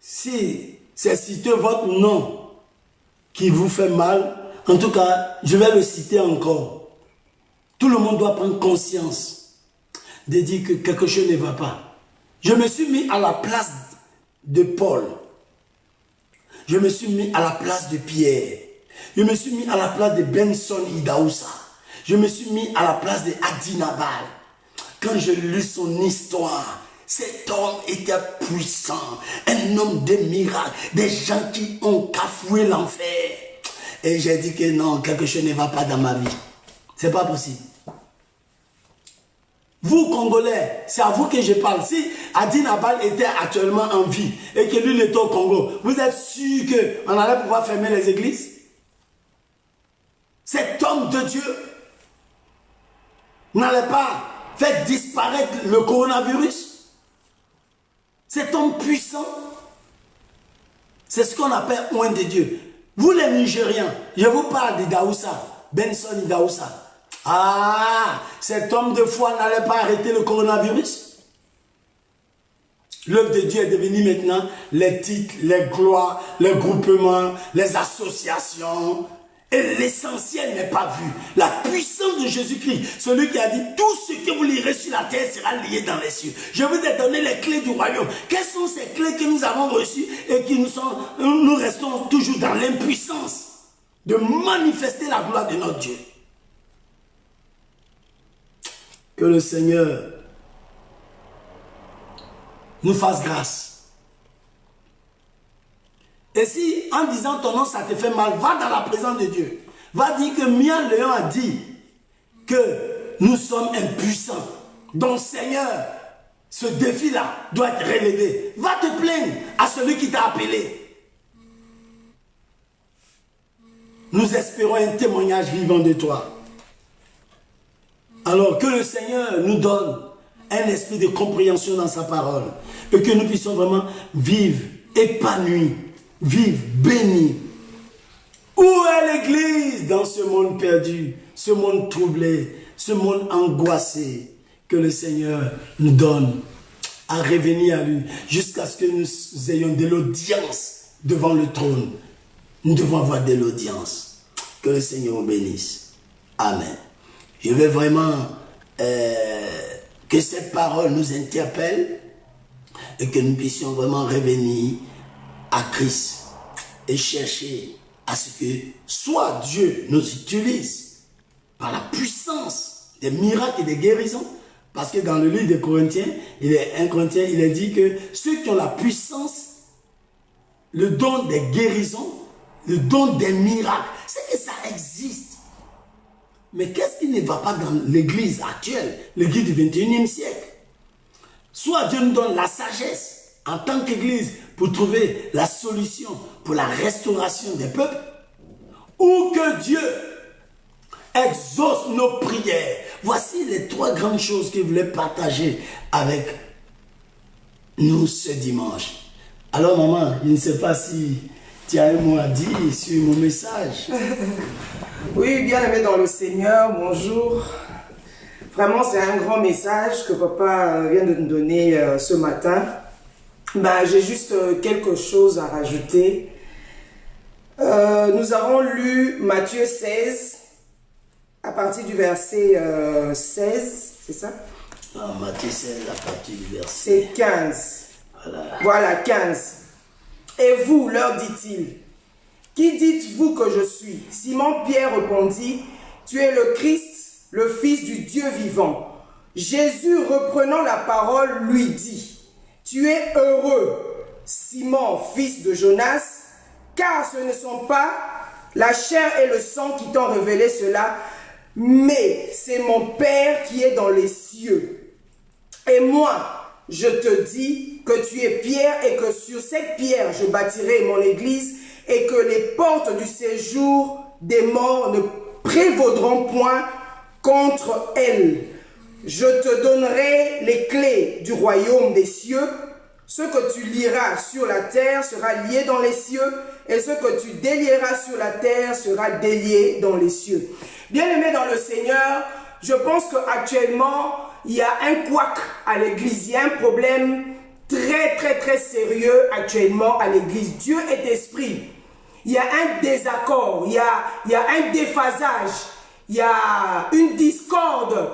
Si c'est citer votre nom qui vous fait mal, en tout cas, je vais le citer encore. Tout le monde doit prendre conscience de dire que quelque chose ne va pas. Je me suis mis à la place de Paul. Je me suis mis à la place de Pierre. Je me suis mis à la place de Benson Idaoussa. Je me suis mis à la place de Adi Nabal. Quand je lis son histoire, cet homme était puissant, un homme de miracles, des gens qui ont cafoué l'enfer. Et j'ai dit que non, quelque chose ne va pas dans ma vie. C'est pas possible. Vous, Congolais, c'est à vous que je parle. Si Adi Nabal était actuellement en vie et que lui, il était au Congo, vous êtes sûr qu'on allait pouvoir fermer les églises? Cet homme de Dieu n'allait pas faire disparaître le coronavirus? Cet homme puissant, c'est ce qu'on appelle oint de Dieu. Vous les Nigériens, je vous parle d'Idaoussa, Benson Idaoussa. Ah, cet homme de foi n'allait pas arrêter le coronavirus? L'œuvre de Dieu est devenue maintenant les titres, les gloires, les groupements, les associations. Et l'essentiel n'est pas vu. La puissance de Jésus-Christ, celui qui a dit tout ce que vous lirez sur la terre sera lié dans les cieux. Je vous ai donné les clés du royaume. Quelles sont ces clés que nous avons reçues et qui nous restons toujours dans l'impuissance de manifester la gloire de notre Dieu? Que le Seigneur nous fasse grâce. Et si en disant ton nom ça te fait mal, va dans la présence de Dieu. Va dire que Mia Léon a dit que nous sommes impuissants. Donc Seigneur, ce défi-là doit être relevé. Va te plaindre à celui qui t'a appelé. Nous espérons un témoignage vivant de toi. Alors que le Seigneur nous donne un esprit de compréhension dans sa parole et que nous puissions vraiment vivre épanouis, vivre bénis. Où est l'Église dans ce monde perdu, ce monde troublé, ce monde angoissé? Que le Seigneur nous donne à revenir à lui jusqu'à ce que nous ayons de l'audience devant le trône. Nous devons avoir de l'audience. Que le Seigneur nous bénisse. Amen. Je veux vraiment que cette parole nous interpelle et que nous puissions vraiment revenir à Christ et chercher à ce que soit Dieu nous utilise par la puissance des miracles et des guérisons. Parce que dans le livre des Corinthiens, il est dit que ceux qui ont la puissance, le don des guérisons, le don des miracles, c'est que ça existe. Mais qu'est-ce qui ne va pas dans l'église actuelle, l'église du 21e siècle? Soit Dieu nous donne la sagesse en tant qu'église pour trouver la solution pour la restauration des peuples, ou que Dieu exauce nos prières. Voici les trois grandes choses qu'il voulait partager avec nous ce dimanche. Alors maman, je ne sais pas si tu as un mot à dire sur mon message. Oui, bien aimé dans le Seigneur, bonjour. Vraiment, c'est un grand message que papa vient de nous donner ce matin. J'ai juste quelque chose à rajouter. Nous avons lu Matthieu 16, à partir du verset 16, c'est ça? Non, Matthieu 16, à partir du verset 15. Voilà, 15. Et vous, leur dit-il, qui dites-vous que je suis? Simon-Pierre répondit, tu es le Christ, le Fils du Dieu vivant. Jésus, reprenant la parole, lui dit, tu es heureux, Simon, fils de Jonas, car ce ne sont pas la chair et le sang qui t'ont révélé cela, mais c'est mon Père qui est dans les cieux. Et moi, je te dis que tu es Pierre et que sur cette pierre je bâtirai mon église et que les portes du séjour des morts ne prévaudront point contre elle. Je te donnerai les clés du royaume des cieux. Ce que tu liras sur la terre sera lié dans les cieux et ce que tu délieras sur la terre sera délié dans les cieux. Bien-aimés dans le Seigneur, je pense qu'actuellement, il y a un couac à l'église. Il y a un problème très sérieux actuellement à l'église. Dieu est esprit. Il y a un désaccord, il y a un déphasage, il y a une discorde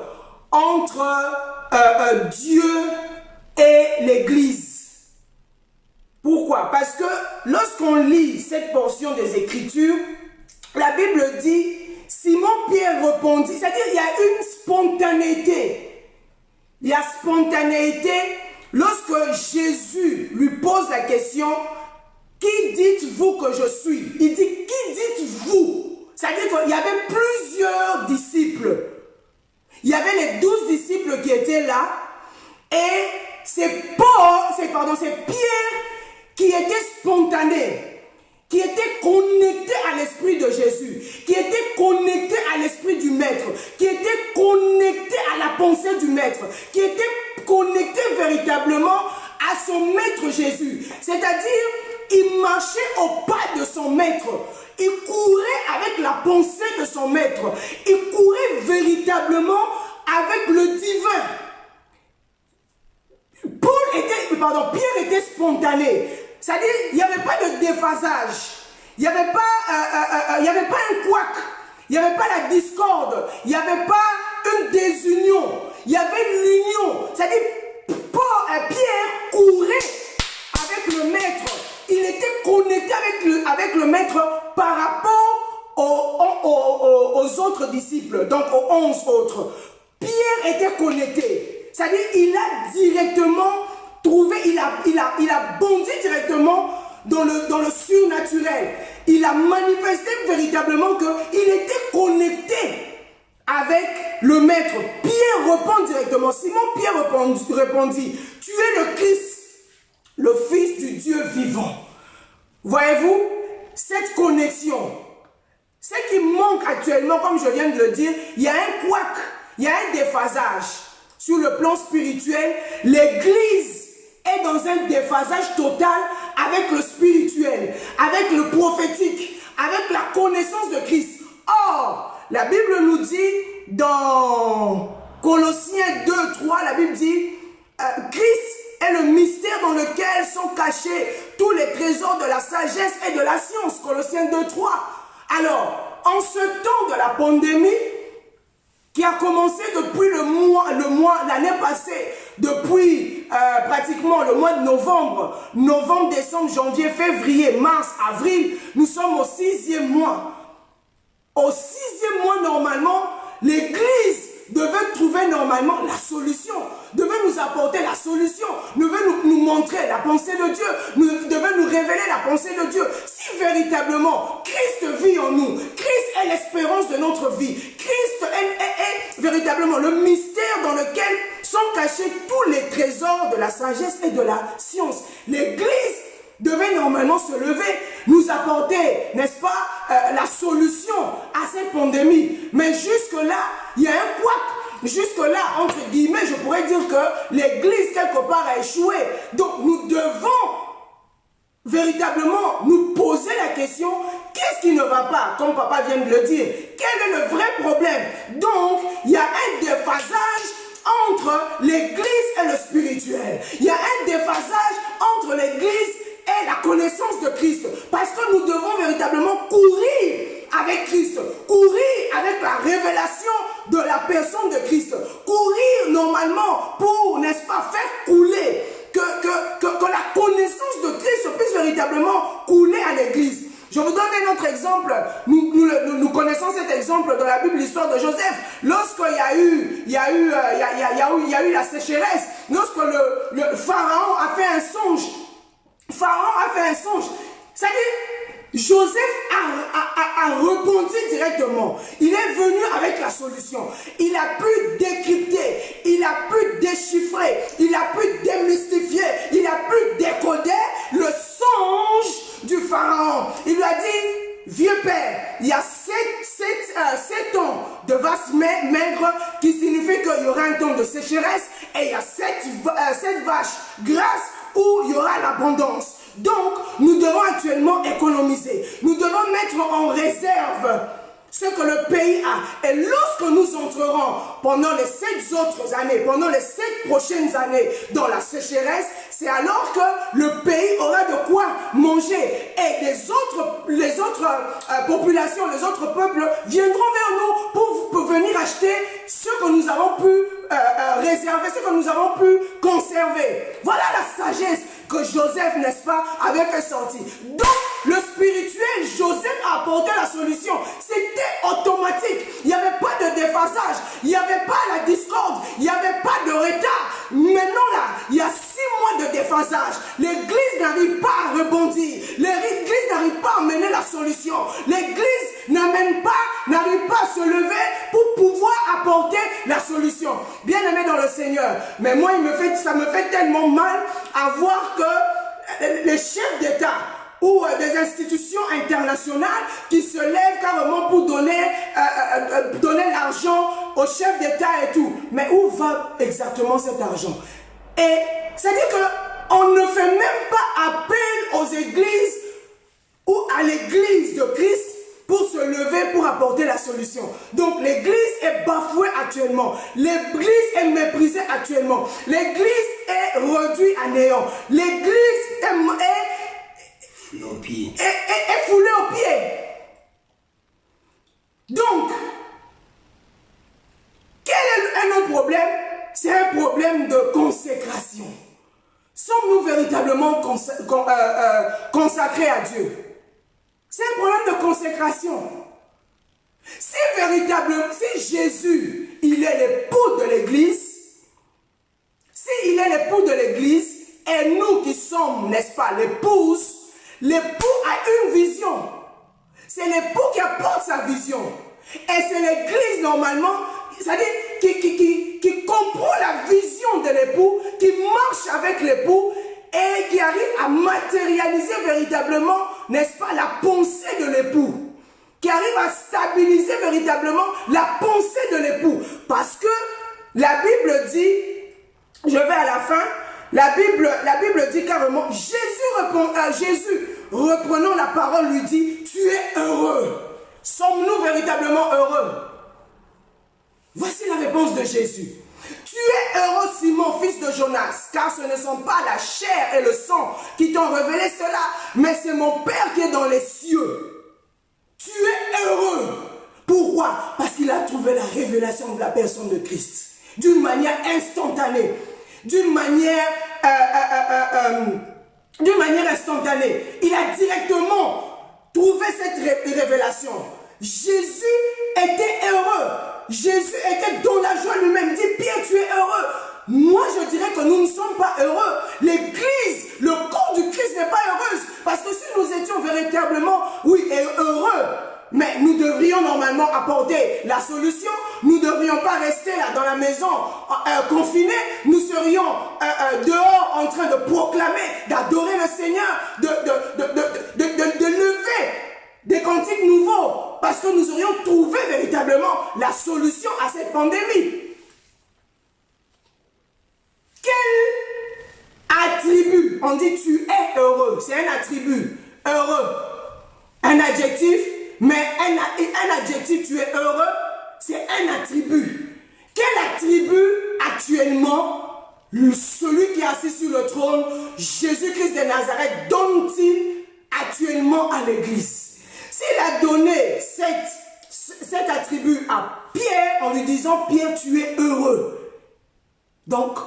entre Dieu et l'église. Pourquoi? Parce que lorsqu'on lit cette portion des Écritures, la Bible dit, Simon-Pierre répondit, c'est-à-dire il y a une spontanéité. Il y a spontanéité lorsque Jésus lui pose la question, qui dites-vous que je suis? Il dit, qui dites-vous? C'est-à-dire qu'il y avait plusieurs disciples. Il y avait les 12 disciples qui étaient là. Et c'est Pierre qui était spontané, qui était connecté à l'esprit de Jésus, qui était connecté à l'esprit du Maître, qui était connecté à la pensée du Maître, qui était connecté véritablement à son Maître Jésus. C'est-à-dire, il marchait au pas de son Maître. Il courait avec la pensée de son Maître. Il courait véritablement avec le divin. Pierre était spontané. C'est-à-dire, il n'y avait pas de déphasage. Il n'y avait pas un couac. Il n'y avait pas la discorde. Il n'y avait pas une désunion. Il y avait l'union. C'est-à-dire, Pierre courait avec le Maître. Il était connecté avec le Maître par rapport aux autres disciples, donc aux 11 autres. Pierre était connecté. C'est-à-dire, il a directement trouvé, il a bondi directement dans le surnaturel. Il a manifesté véritablement qu'il était connecté avec le Maître. Pierre répond directement. Simon-Pierre répondit, tu es le Christ, le Fils du Dieu vivant. Voyez-vous, cette connexion, ce qui manque actuellement, comme je viens de le dire, il y a un couac, il y a un déphasage. Sur le plan spirituel, l'Église est dans un déphasage total avec le spirituel, avec le prophétique, avec la connaissance de Christ. Or, la Bible nous dit dans Colossiens 2, 3, la Bible dit Christ est le mystère dans lequel sont cachés tous les trésors de la sagesse et de la science. Colossiens 2, 3. Alors, en ce temps de la pandémie, qui a commencé depuis l'année passée, depuis pratiquement le mois de novembre, décembre, janvier, février, mars, avril, nous sommes au 6e mois. Au 6e mois, normalement, l'Église devait trouver normalement la solution, devait nous apporter la solution, devait nous montrer la pensée de Dieu, devait nous révéler la pensée de Dieu. Si véritablement Christ vit en nous, Christ est l'espérance de notre vie, Christ est véritablement le mystère dans lequel sont cachés tous les trésors de la sagesse et de la science. L'Église devait normalement se lever, nous apporter, n'est-ce pas, la solution à cette pandémie. Mais jusque-là, il y a un couac. Jusque-là, entre guillemets, je pourrais dire que l'Église, quelque part, a échoué. Donc, nous devons véritablement nous poser la question, qu'est-ce qui ne va pas, comme papa vient de le dire? Quel est le vrai problème? Donc, il y a un déphasage entre l'Église et le spirituel. Il y a un déphasage entre l'Église et la connaissance de Christ. Parce que nous devons véritablement courir avec Christ, courir avec la révélation de la personne de Christ, courir normalement pour, n'est-ce pas, faire couler, que la connaissance de Christ puisse véritablement couler à l'Église. Je vous donne un autre exemple. Nous connaissons cet exemple dans la Bible, l'histoire de Joseph. Lorsqu'il y a eu la sécheresse, lorsque le Pharaon a fait un songe, c'est-à-dire, Joseph a répondu directement. Il est venu avec la solution. Il a pu décrypter, il a pu déchiffrer, il a pu démystifier, il a pu décoder le songe du Pharaon. Il lui a dit, vieux père, il y a 7 ans de vaches maigres qui signifie qu'il y aura un temps de sécheresse et il y a 7 vaches grasses où il y aura l'abondance. Donc, nous devons actuellement économiser. Nous devons mettre en réserve ce que le pays a. Et lorsque nous entrerons pendant les 7 autres années, pendant les 7 prochaines années dans la sécheresse, c'est alors que le pays aura de quoi manger. Et les autres populations, les autres peuples viendront vers nous pour venir acheter ce que nous avons pu réserver, ce que nous avons pu conserver. Voilà la sagesse que Joseph, n'est-ce pas, avait sorti. Donc, le spirituel, Joseph a apporté la solution. C'était automatique. Il n'y avait pas de déphasage. Il n'y avait pas la discorde. Il n'y avait pas de retard. Maintenant, là, il y a 6 mois de déphasage. L'église n'arrive pas à rebondir. L'église n'arrive pas à mener la solution. L'église n'arrive pas à se lever pour pouvoir apporter la solution. Bien aimé dans le Seigneur. Mais moi, ça me fait tellement mal à voir que les chefs d'État ou des institutions internationales qui se lèvent carrément pour donner l'argent aux chefs d'État et tout. Mais où va exactement cet argent? Et c'est-à-dire qu'on ne fait même pas appel aux églises ou à l'église de Christ pour se lever, pour apporter la solution. Donc l'église est bafouée actuellement. L'église est méprisée actuellement. L'église est réduite à néant. L'église est foulée aux pieds. Donc, quel est notre problème? C'est un problème de consécration. Sommes-nous véritablement consacrés à Dieu? C'est un problème de consécration. Si Jésus, il est l'époux de l'église, s'il est l'époux de l'église, et nous qui sommes, n'est-ce pas, l'épouse, l'époux a une vision. C'est l'époux qui apporte sa vision. Et c'est l'église, normalement, c'est-à-dire qui comprend la vision de l'époux, qui marche avec l'époux et qui arrive à matérialiser véritablement, n'est-ce pas, la pensée de l'époux. Qui arrive à stabiliser véritablement la pensée de l'époux. Parce que la Bible dit, je vais à la fin, la Bible dit carrément, Jésus, reprenant la parole, lui dit, tu es heureux. Sommes-nous véritablement heureux? Voici la réponse de Jésus. Tu es heureux, Simon, fils de Jonas, car ce ne sont pas la chair et le sang qui t'ont révélé cela, mais c'est mon Père qui est dans les cieux. Tu es heureux. Pourquoi? Parce qu'il a trouvé la révélation de la personne de Christ. D'une manière instantanée. D'une manière instantanée. Il a directement trouvé cette révélation. Jésus était heureux. Jésus était dans la joie lui-même. Il dit, Pierre, tu es heureux. Moi, je dirais que nous ne sommes pas heureux. L'église, le corps du Christ n'est pas heureuse. Parce que si nous étions véritablement, oui, heureux, mais nous devrions normalement apporter la solution. Nous ne devrions pas rester là dans la maison confinés. Nous serions dehors en train de proclamer, d'adorer le Seigneur, de lever des cantiques nouveaux. Parce que nous aurions trouvé véritablement la solution à cette pandémie. Quel attribut? On dit tu es heureux. C'est un attribut. Heureux. Un adjectif. Mais un adjectif, tu es heureux, c'est un attribut. Quel attribut actuellement celui qui est assis sur le trône, Jésus-Christ de Nazareth, donne-t-il actuellement à l'église? S'il a donné cet attribut à Pierre en lui disant « Pierre, tu es heureux ». Donc,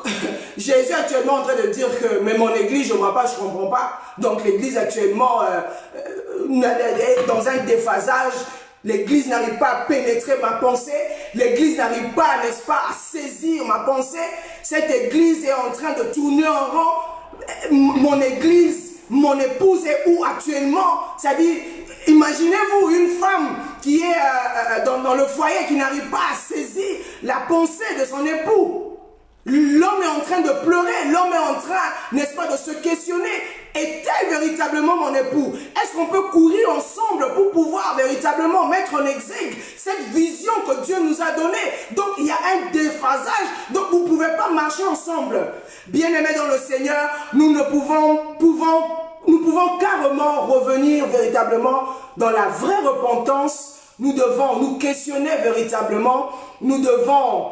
Jésus est actuellement en train de dire que « mais mon église, je ne vois pas, je ne comprends pas ». Donc, l'église actuellement est dans un déphasage. L'église n'arrive pas à pénétrer ma pensée. L'église n'arrive pas, n'est-ce pas, à saisir ma pensée. Cette église est en train de tourner en rond. Mon église, mon épouse est où actuellement? C'est-à-dire, imaginez-vous une femme qui est dans le foyer qui n'arrive pas à saisir la pensée de son époux. L'homme est en train de pleurer, l'homme est en train, n'est-ce pas, de se questionner. Est-elle véritablement mon époux? Est-ce qu'on peut courir ensemble pour pouvoir véritablement mettre en exergue cette vision que Dieu nous a donnée? Donc il y a un déphasage, donc vous ne pouvez pas marcher ensemble. Bien-aimés dans le Seigneur, nous pouvons carrément revenir véritablement dans la vraie repentance, nous devons nous questionner véritablement, nous devons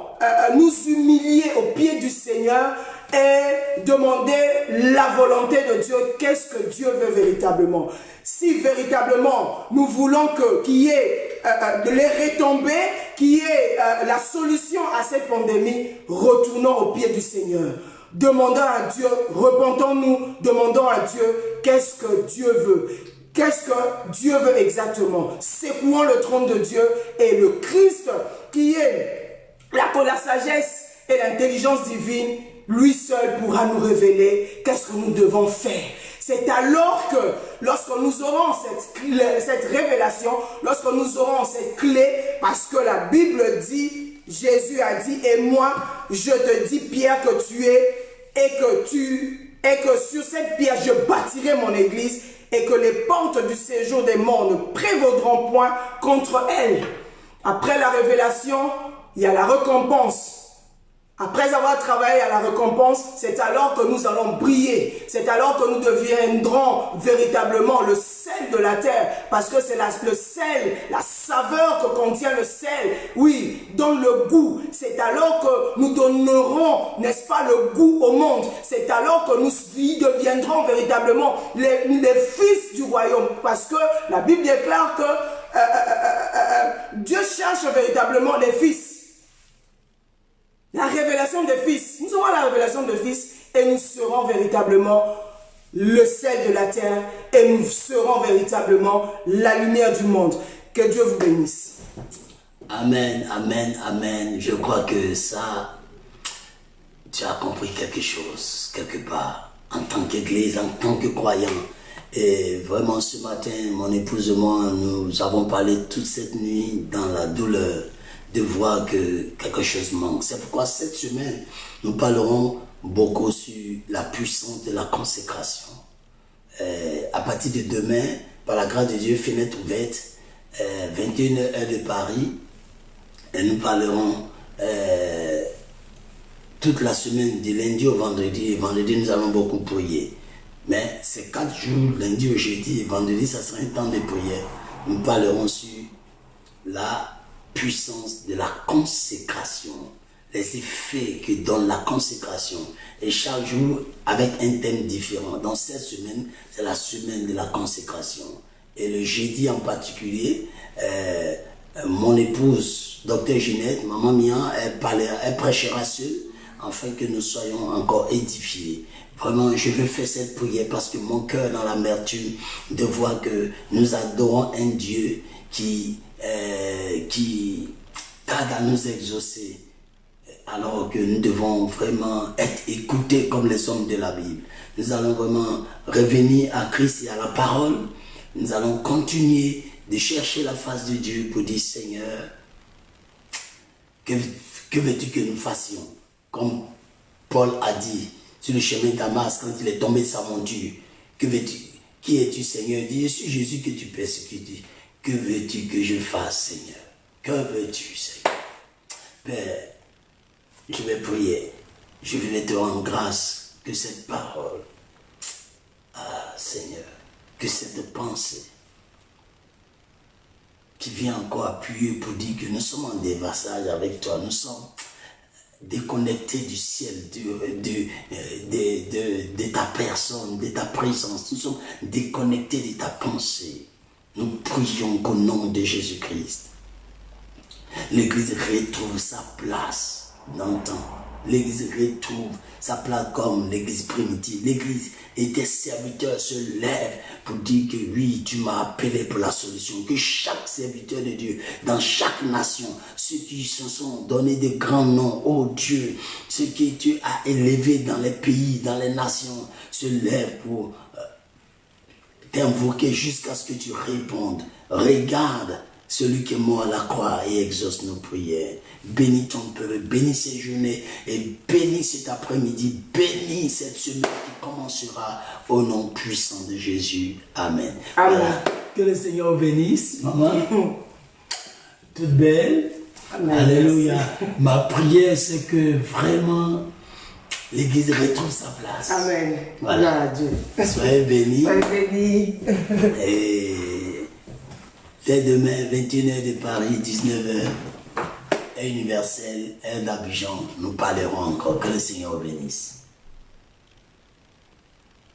nous humilier aux pieds du Seigneur et demander la volonté de Dieu. Qu'est-ce que Dieu veut véritablement? Si véritablement nous voulons qu'il y ait de les retombées, qu'il y ait la solution à cette pandémie, retournons aux pieds du Seigneur. Demandons à Dieu, repentons-nous, demandons à Dieu qu'est-ce que Dieu veut. Qu'est-ce que Dieu veut exactement? Secouons le trône de Dieu et le Christ qui est la sagesse et l'intelligence divine, lui seul pourra nous révéler qu'est-ce que nous devons faire. C'est alors que lorsque nous aurons cette révélation, lorsque nous aurons cette clé, parce que la Bible dit, Jésus a dit, et moi je te dis Pierre que tu es, et que sur cette pierre je bâtirai mon église, et que les portes du séjour des morts ne prévaudront point contre elle. Après la révélation, il y a la récompense. Après avoir travaillé à la récompense, c'est alors que nous allons briller. C'est alors que nous deviendrons véritablement le sel de la terre. Parce que c'est le sel, la saveur que contient le sel. Oui, donne le goût. C'est alors que nous donnerons, n'est-ce pas, le goût au monde. C'est alors que nous deviendrons véritablement les fils du royaume. Parce que la Bible déclare que Dieu cherche véritablement les fils. La révélation des fils. Nous aurons la révélation des fils et nous serons véritablement le sel de la terre et nous serons véritablement la lumière du monde. Que Dieu vous bénisse. Amen, amen, amen. Je crois que ça, tu as compris quelque chose, quelque part, en tant qu'église, en tant que croyant. Et vraiment ce matin, mon épouse et moi, nous avons parlé toute cette nuit dans la douleur de voir que quelque chose manque. C'est pourquoi cette semaine, nous parlerons beaucoup sur la puissance de la consécration. À partir de demain, par la grâce de Dieu, fenêtre ouverte, 21h de Paris, et nous parlerons toute la semaine, du lundi au vendredi. Et vendredi, nous allons beaucoup prier. Mais ces 4 jours, lundi au jeudi et vendredi, ça sera un temps de prière. Nous parlerons sur la puissance de la consécration, les effets que donne la consécration, et chaque jour avec un thème différent. Dans cette semaine, c'est la semaine de la consécration, et le jeudi en particulier, mon épouse, Dr Ginette, maman Mia, elle prêchera seule, afin que nous soyons encore édifiés. Vraiment, je veux faire cette prière parce que mon cœur dans l'amertume de voir que nous adorons un Dieu qui tarde à nous exaucer, alors que nous devons vraiment être écoutés comme les hommes de la Bible. Nous allons vraiment revenir à Christ et à la parole. Nous allons continuer de chercher la face de Dieu pour dire, Seigneur, que veux-tu que nous fassions? Comme Paul a dit sur le chemin de Damas, quand il est tombé de sa monture, que veux-tu? Qui es-tu, Seigneur? Il dit, je suis Jésus que tu persécutes. Que veux-tu que je fasse, Seigneur? Que veux-tu, Seigneur? Père, je vais prier. Je vais te rendre grâce que cette parole, Seigneur, que cette pensée qui vient encore appuyer pour dire que nous sommes en dévassage avec toi, nous sommes déconnectés du ciel, de ta personne, de ta présence, nous sommes déconnectés de ta pensée. Nous prions qu'au nom de Jésus-Christ, l'Église retrouve sa place dans le temps. L'Église retrouve sa place comme l'Église primitive. L'Église et tes serviteurs se lèvent pour dire que oui, tu m'as appelé pour la solution. Que chaque serviteur de Dieu, dans chaque nation, ceux qui se sont donnés de grands noms, oh Dieu, ceux que tu as élevés dans les pays, dans les nations, se lèvent pour t'invoquer jusqu'à ce que tu répondes. Regarde celui qui est mort à la croix et exauce nos prières. Bénis ton peuple, bénis ces journées et bénis cet après-midi, bénis cette semaine qui commencera au nom puissant de Jésus. Amen. Amen. Voilà. Que le Seigneur bénisse, maman. Toute belle. Amen. Alléluia. Ma prière, c'est que vraiment l'Église retrouve sa place. Amen. Voilà. Dieu. Soyez bénis. Soyez bénis. Et Dès demain, 21h de Paris, 19h, heure universelle, heure d'Abidjan, nous parlerons encore. Que le Seigneur bénisse.